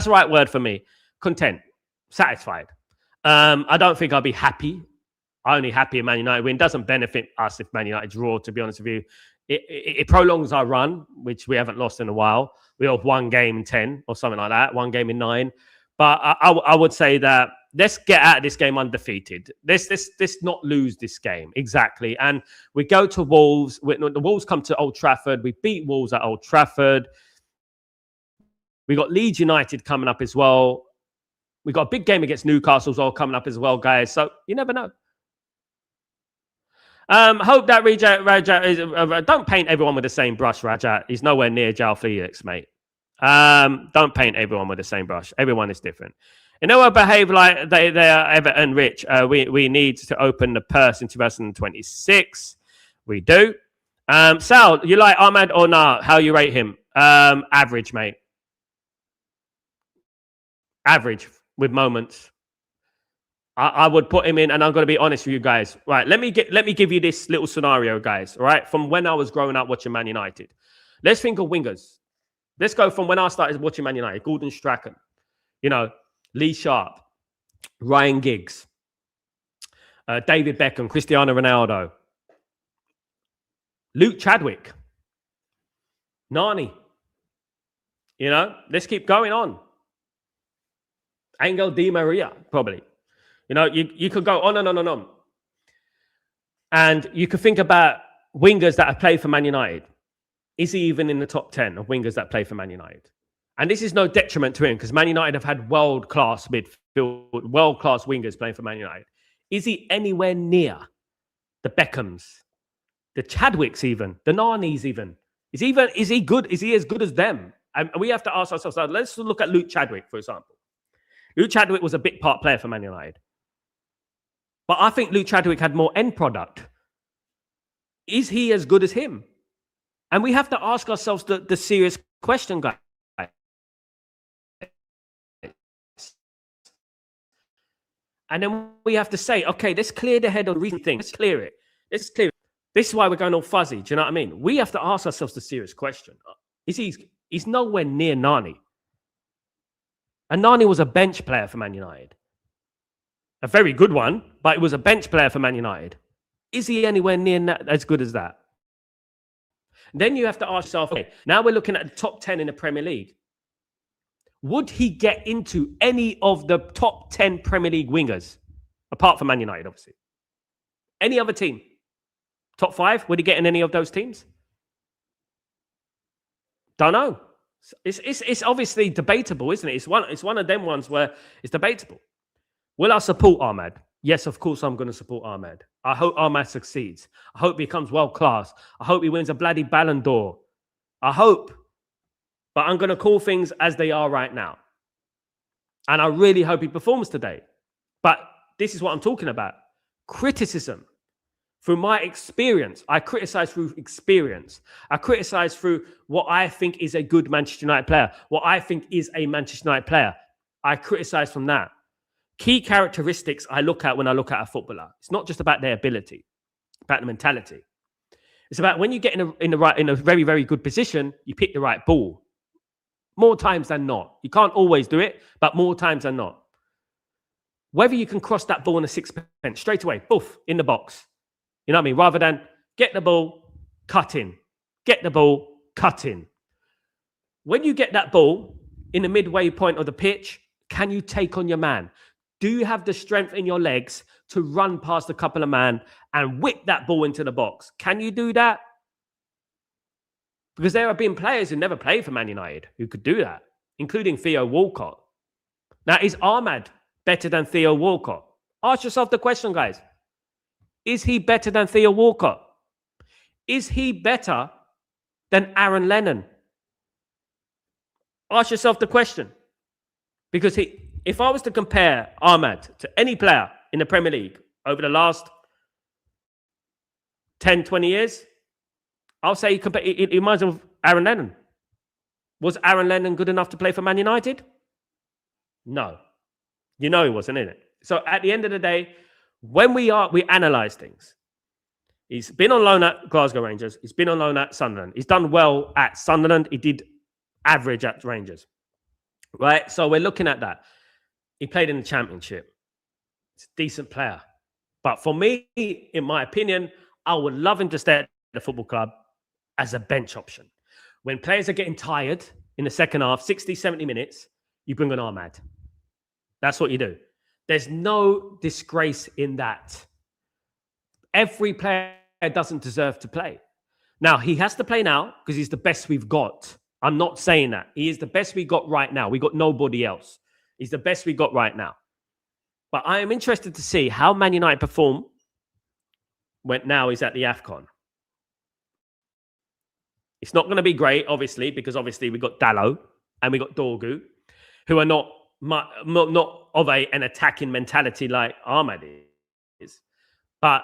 right word for me. Content. Satisfied. I don't think I'll be happy. Only happy if Man United win. Doesn't benefit us if Man United draw, to be honest with you. It prolongs our run, which we haven't lost in a while. We have 1 game in 10 or something like that, 1 game in 9. But I would say that let's get out of this game undefeated. Let's not lose this game. Exactly. And we go to Wolves. The Wolves come to Old Trafford. We beat Wolves at Old Trafford. We got Leeds United coming up as well. We got a big game against Newcastle as well coming up as well, guys. So you never know. Hope that Rajat is. Don't paint everyone with the same brush, Rajat. He's nowhere near João Felix, mate. Don't paint everyone with the same brush. Everyone is different. You know what? Behave like they are Everton rich. We need to open the purse in 2026. We do. Sal, you like Ahmad or not? How you rate him? Average, mate. Average with moments. I would put him in, and I'm going to be honest with you guys. Right, let me give you this little scenario, guys. All right, from when I was growing up watching Man United. Let's think of wingers. Let's go from when I started watching Man United. Gordon Strachan, Lee Sharp, Ryan Giggs, David Beckham, Cristiano Ronaldo, Luke Chadwick, Nani. Let's keep going on. Angel Di Maria, probably. You know, you could go on and on and on. And you could think about wingers that have played for Man United. Is he even in the top 10 of wingers that play for Man United? And this is no detriment to him because Man United have had world-class midfield, world-class wingers playing for Man United. Is he anywhere near the Beckhams, the Chadwicks even, the Nanis even? Is he good? Is he as good as them? And we have to ask ourselves, let's look at Luke Chadwick, for example. Luke Chadwick was a bit part player for Man United. But I think Luke Chadwick had more end product. Is he as good as him? And we have to ask ourselves the serious question, guys. And then we have to say, okay, let's clear the head on recent things. Let's clear it. This is why we're going all fuzzy. Do you know what I mean? We have to ask ourselves the serious question. He's nowhere near Nani. And Nani was a bench player for Man United. A very good one, but it was a bench player for Man United. Is he anywhere near as good as that? Then you have to ask yourself, okay, now we're looking at the top 10 in the Premier League. Would he get into any of the top 10 Premier League wingers? Apart from Man United, obviously. Any other team? Top 5? Would he get in any of those teams? Don't know. It's obviously debatable, isn't it? It's one of them ones where it's debatable. Will I support Ahmad? Yes, of course I'm going to support Ahmad. I hope Ahmad succeeds. I hope he becomes world-class. I hope he wins a bloody Ballon d'Or. I hope. But I'm going to call things as they are right now. And I really hope he performs today. But this is what I'm talking about. Criticism. Through my experience, I criticize through experience. I criticize through what I think is a good Manchester United player. What I think is a Manchester United player. I criticize from that. Key characteristics I look at when I look at a footballer. It's not just about their ability, about the mentality. It's about when you get in a very, very good position, you pick the right ball. More times than not. You can't always do it, but more times than not. Whether you can cross that ball in a sixpence straight away, poof, in the box. You know what I mean? Rather than get the ball, cut in. Get the ball, cut in. When you get that ball in the midway point of the pitch, can you take on your man? Do you have the strength in your legs to run past a couple of men and whip that ball into the box? Can you do that? Because there have been players who never played for Man United who could do that, including Theo Walcott. Now, is Ahmad better than Theo Walcott? Ask yourself the question, guys. Is he better than Theo Walcott? Is he better than Aaron Lennon? Ask yourself the question. Because if I was to compare Ahmad to any player in the Premier League over the last 10, 20 years, I'll say it reminds me of Aaron Lennon. Was Aaron Lennon good enough to play for Man United? No. You know he wasn't, innit? So at the end of the day, when we analyse things, he's been on loan at Glasgow Rangers. He's been on loan at Sunderland. He's done well at Sunderland. He did average at Rangers. Right? So we're looking at that. He played in the Championship. He's a decent player. But for me, in my opinion, I would love him to stay at the football club as a bench option. When players are getting tired in the second half, 60, 70 minutes, you bring on Ahmad. That's what you do. There's no disgrace in that. Every player doesn't deserve to play. Now, he has to play now because he's the best we've got. I'm not saying that. He is the best we got right now. We got nobody else. He's the best we got right now. But I am interested to see how Man United perform when now he's at the AFCON. It's not going to be great, obviously, because obviously we got Dalot and we got Dorgu, who are not of an attacking mentality like Ahmad is. But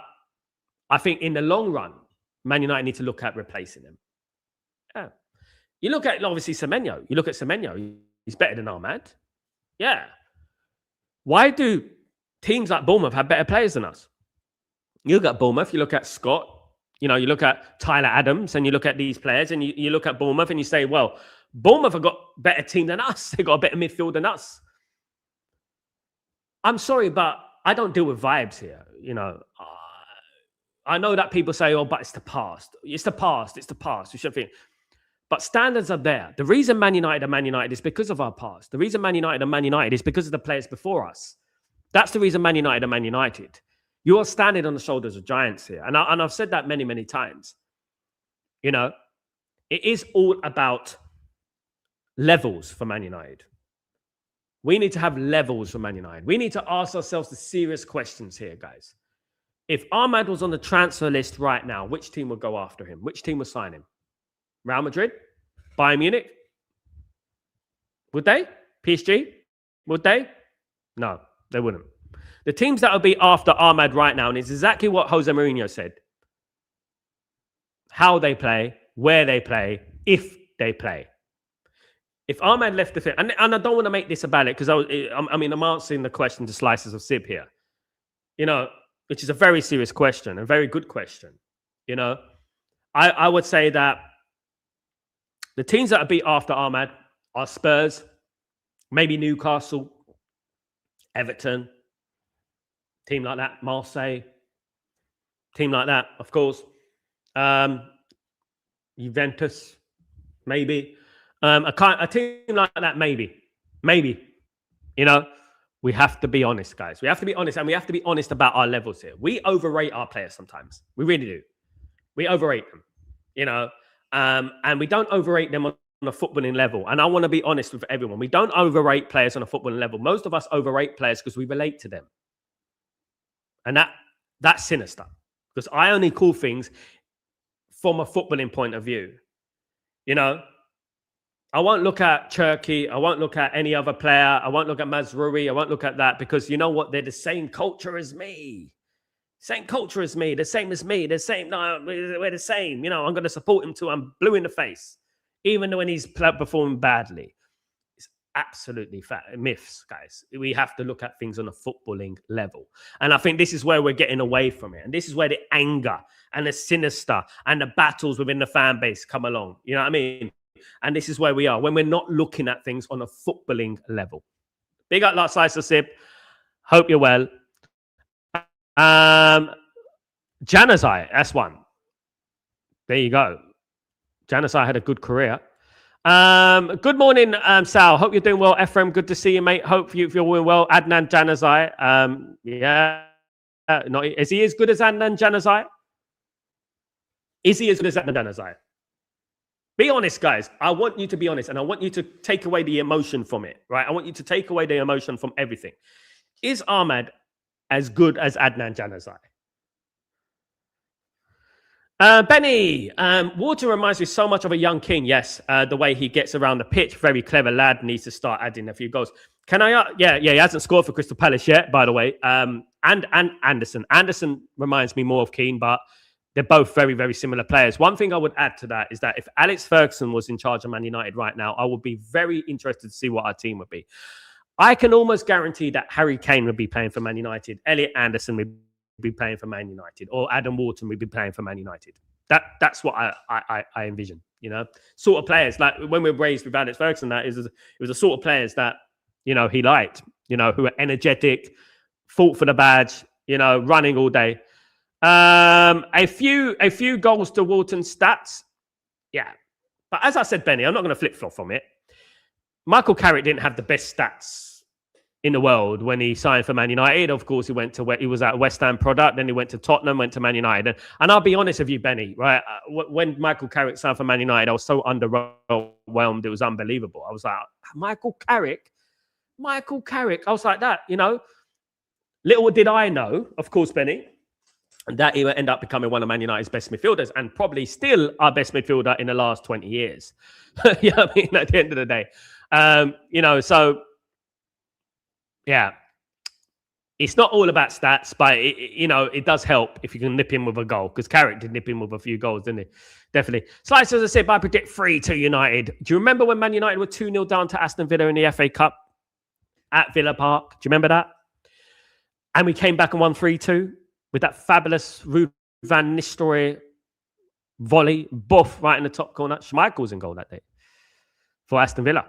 I think in the long run, Man United need to look at replacing him. Yeah. You look at, obviously, Semenyo. You look at Semenyo, he's better than Ahmad. Yeah. Why do teams like Bournemouth have better players than us? You look at Bournemouth, you look at Scott, you look at Tyler Adams, and you look at these players, and you look at Bournemouth, and you say, well, Bournemouth have got a better team than us. They've got a better midfield than us. I'm sorry, but I don't deal with vibes here. I know that people say, oh, but it's the past. It's the past. It's the past. You should think. But standards are there. The reason Man United are Man United is because of our past. The reason Man United are Man United is because of the players before us. That's the reason Man United are Man United. You are standing on the shoulders of giants here. And I've said that many, many times. You know, it is all about levels for Man United. We need to have levels for Man United. We need to ask ourselves the serious questions here, guys. If Ahmad was on the transfer list right now, which team would go after him? Which team would sign him? Real Madrid? Bayern Munich? Would they? PSG? Would they? No, they wouldn't. The teams that would be after Ahmad right now, and it's exactly what Jose Mourinho said. How they play, where they play, if they play. If Ahmad left the field, and I don't want to make this about it because I'm answering the question to Slices of Sib here, you know, which is a very serious question, a very good question. You know, I would say that the teams that would be after Ahmad are Spurs, maybe Newcastle, Everton, team like that, Marseille, team like that, of course, Juventus, maybe. A team like that, maybe. You know, we have to be honest, guys. We have to be honest, and we have to be honest about our levels here. We overrate our players sometimes. We really do. We overrate them, you know, and we don't overrate them on a footballing level. And I want to be honest with everyone. We don't overrate players on a footballing level. Most of us overrate players because we relate to them. And that's sinister. Because I only call things from a footballing point of view. You know, I won't look at Cherki. I won't look at any other player. I won't look at Mazraoui. I won't look at that because you know what? They're the same culture as me. Same culture as me. The same as me. The same. No, we're the same. You know, I'm going to support him till I'm blue in the face, even when he's performing badly. It's absolutely myths, guys. We have to look at things on a footballing level. And I think this is where we're getting away from it. And this is where the anger and the sinister and the battles within the fan base come along. You know what I mean? And this is where we are when we're not looking at things on a footballing level. Big up, Lot Slicer Sip. Hope you're well. Januzaj, that's one. There you go. Januzaj had a good career. Good morning, Sal. Hope you're doing well. Ephraim, good to see you, mate. Hope you're doing well. Adnan Januzaj. Yeah. Is he as good as Adnan Januzaj? Is he as good as Adnan Januzaj? Be honest, guys. I want you to be honest, and I want you to take away the emotion from it, right? I want you to take away the emotion from everything. Is Ahmad as good as Adnan Januzaj? Benny, Water reminds me so much of a young king. Yes, the way he gets around the pitch, very clever lad. Needs to start adding a few goals. Can I? Yeah. He hasn't scored for Crystal Palace yet, by the way. And Anderson. Anderson reminds me more of Keane, but they're both very, very similar players. One thing I would add to that is that if Alex Ferguson was in charge of Man United right now, I would be very interested to see what our team would be. I can almost guarantee that Harry Kane would be playing for Man United. Elliot Anderson would be playing for Man United, or Adam Wharton would be playing for Man United. That's what I envision, you know, sort of players like when we were raised with Alex Ferguson, it was the sort of players that, you know, he liked, you know, who are energetic, fought for the badge, you know, running all day. A few goals to Wharton's stats. Yeah. But as I said, Benny, I'm not going to flip-flop from it. Michael Carrick didn't have the best stats in the world when he signed for Man United. Of course, he was at West Ham product, then he went to Tottenham, went to Man United. And I'll be honest with you, Benny, right? When Michael Carrick signed for Man United, I was so underwhelmed. It was unbelievable. I was like, Michael Carrick? I was like that, you know? Little did I know, of course, Benny, that he would end up becoming one of Man United's best midfielders and probably still our best midfielder in the last 20 years. You know what I mean? At the end of the day. You know, so, yeah. It's not all about stats, but, you know, it does help if you can nip him with a goal, because Carrick did nip him with a few goals, didn't he? Definitely. Slice, as I said, I predict 3-2 United. Do you remember when Man United were 2-0 down to Aston Villa in the FA Cup at Villa Park? Do you remember that? And we came back and won 3-2 with that fabulous Ruud van Nistelrooy volley, buff, right in the top corner. Schmeichel's in goal that day for Aston Villa.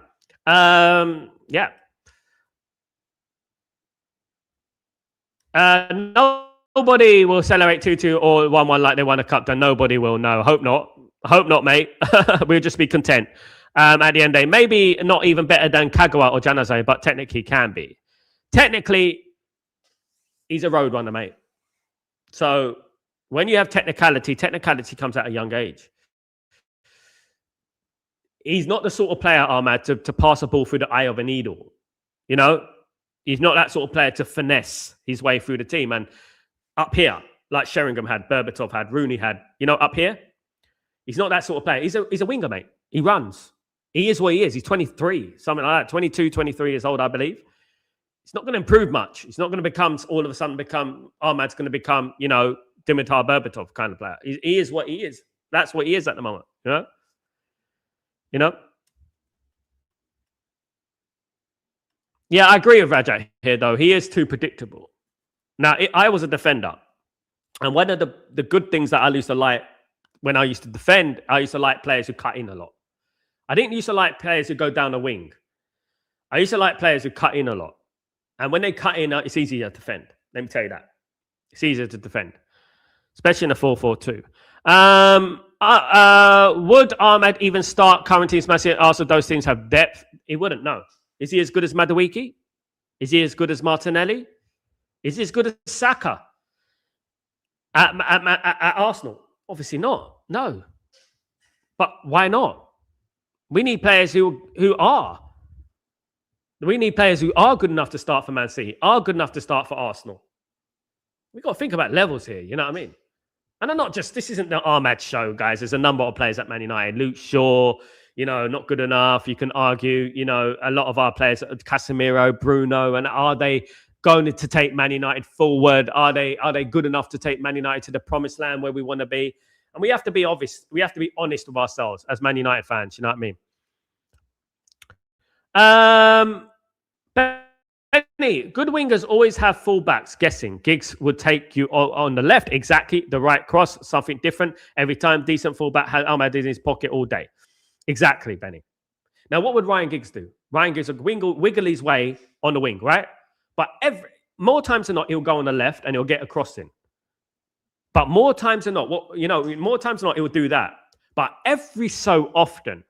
Yeah. Nobody will celebrate 2-2 or 1-1 like they won a cup. Then nobody will. No, hope not. I hope not, mate. We'll just be content. At the end of the day, maybe not even better than Kagawa or Januzaj, but technically can be. Technically, he's a road runner, mate. So when you have technicality comes at a young age. He's not the sort of player, Ahmad, to pass a ball through the eye of a needle. You know, he's not that sort of player to finesse his way through the team. And up here, like Sheringham had, Berbatov had, Rooney had, you know, up here, he's not that sort of player. He's a winger, mate. He runs. He is what he is. He's 23, something like that. 22, 23 years old, I believe. It's not going to improve much. He's not going to become, all of a sudden Ahmad's going to become, you know, Dimitar Berbatov kind of player. He is what he is. That's what he is at the moment, you know? You know? Yeah, I agree with Rajat here, though. He is too predictable. Now, I was a defender. And one of the good things that I used to like when I used to defend, I used to like players who cut in a lot. I didn't used to like players who go down the wing. I used to like players who cut in a lot. And when they cut in, it's easier to defend. Let me tell you that. It's easier to defend, especially in a 4-4-2. Would Ahmed even start current teams? Also, those teams have depth. He wouldn't know. Is he as good as Madueke? Is he as good as Martinelli? Is he as good as Saka at Arsenal? Obviously not. No. But why not? We need players who are. We need players who are good enough to start for Man City, are good enough to start for Arsenal. We've got to think about levels here, you know what I mean? And I'm not just, this isn't the Ahmad show, guys. There's a number of players at Man United. Luke Shaw, you know, not good enough. You can argue, you know, a lot of our players, Casemiro, Bruno, and are they going to take Man United forward? Are they good enough to take Man United to the promised land where we want to be? And we have to be obvious. We have to be honest with ourselves as Man United fans. You know what I mean? Benny, good wingers always have fullbacks. Guessing Giggs would take you on the left. Exactly. The right cross, something different. Every time, decent fullback has Ahmad in his pocket all day. Exactly, Benny. Now, what would Ryan Giggs do? Ryan Giggs would wiggle his way on the wing, right? But more times than not, he'll go on the left and he'll get a cross in. But more times than not, more times than not, he will do that. But every so often,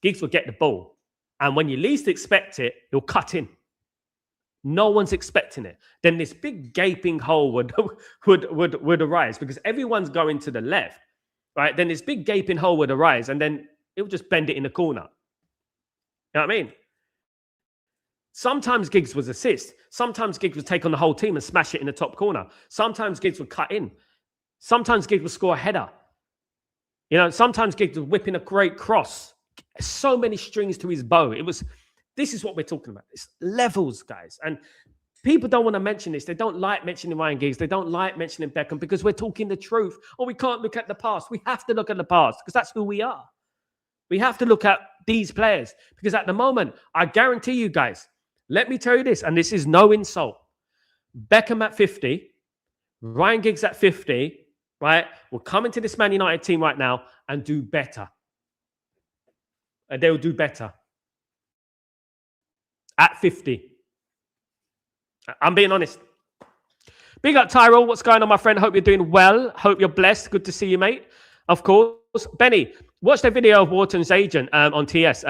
Giggs will get the ball. And when you least expect it, he'll cut in. No one's expecting it. Then this big gaping hole would arise because everyone's going to the left, right? Then this big gaping hole would arise and then it would just bend it in the corner. You know what I mean? Sometimes Giggs was assist. Sometimes Giggs would take on the whole team and smash it in the top corner. Sometimes Giggs would cut in. Sometimes Giggs would score a header. You know, sometimes Giggs would whip in a great cross. So many strings to his bow. This is what we're talking about. It's levels, guys. And people don't want to mention this. They don't like mentioning Ryan Giggs. They don't like mentioning Beckham because we're talking the truth. Or we can't look at the past. We have to look at the past because that's who we are. We have to look at these players because at the moment, I guarantee you guys, let me tell you this, and this is no insult. Beckham at 50, Ryan Giggs at 50, right, will come into this Man United team right now and do better. And they'll do better. At 50. I'm being honest. Big up, Tyrell. What's going on, my friend? Hope you're doing well. Hope you're blessed. Good to see you, mate. Of course. Benny, watch the video of Wharton's agent on TS.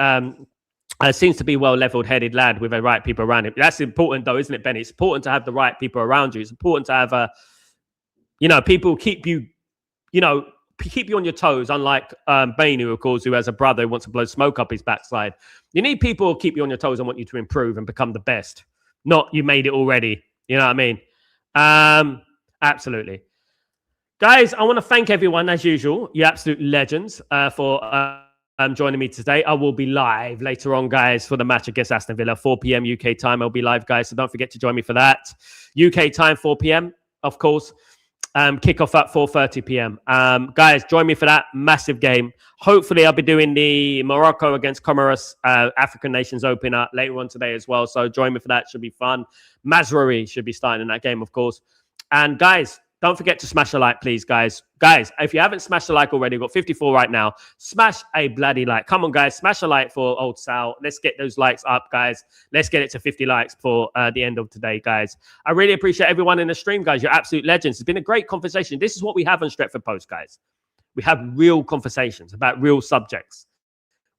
Seems to be well-leveled-headed lad with the right people around him. That's important, though, isn't it, Benny? It's important to have the right people around you. It's important to have, people keep you, keep you on your toes, unlike Bainu, of course, who has a brother who wants to blow smoke up his backside. You need people who keep you on your toes and want you to improve and become the best. Not you made it already. You know what I mean? Absolutely. Guys, I want to thank everyone, as usual, you absolute legends, for joining me today. I will be live later on, guys, for the match against Aston Villa, 4 p.m. UK time. I'll be live, guys, so don't forget to join me for that. UK time, 4 p.m., of course. Kickoff at 4:30 p.m. Guys, join me for that massive game. Hopefully, I'll be doing the Morocco against Comoros African Nations opener later on today as well. So join me for that. Should be fun. Mazraoui should be starting in that game, of course. And guys, don't forget to smash a like, please, guys. Guys, if you haven't smashed a like already, we've got 54 right now. Smash a bloody like. Come on, guys. Smash a like for old Sal. Let's get those likes up, guys. Let's get it to 50 likes for the end of today, guys. I really appreciate everyone in the stream, guys. You're absolute legends. It's been a great conversation. This is what we have on Stretford Post, guys. We have real conversations about real subjects.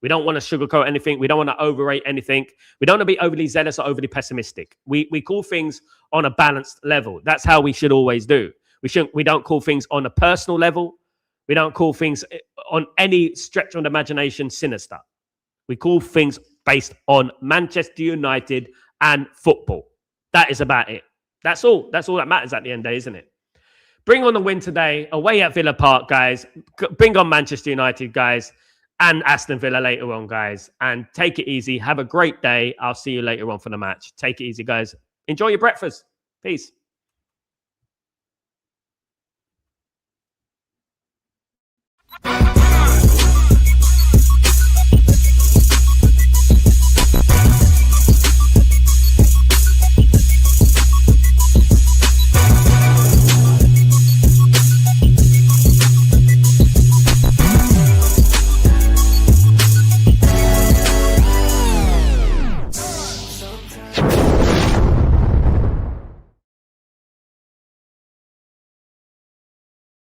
We don't want to sugarcoat anything. We don't want to overrate anything. We don't want to be overly zealous or overly pessimistic. We call things on a balanced level. That's how we should always do. We don't call things on a personal level. We don't call things on any stretch of the imagination sinister. We call things based on Manchester United and football. That is about it. That's all. That's all that matters at the end of the day, isn't it? Bring on the win today, away at Villa Park, guys. Bring on Manchester United, guys, and Aston Villa later on, guys. And take it easy. Have a great day. I'll see you later on for the match. Take it easy, guys. Enjoy your breakfast. Peace.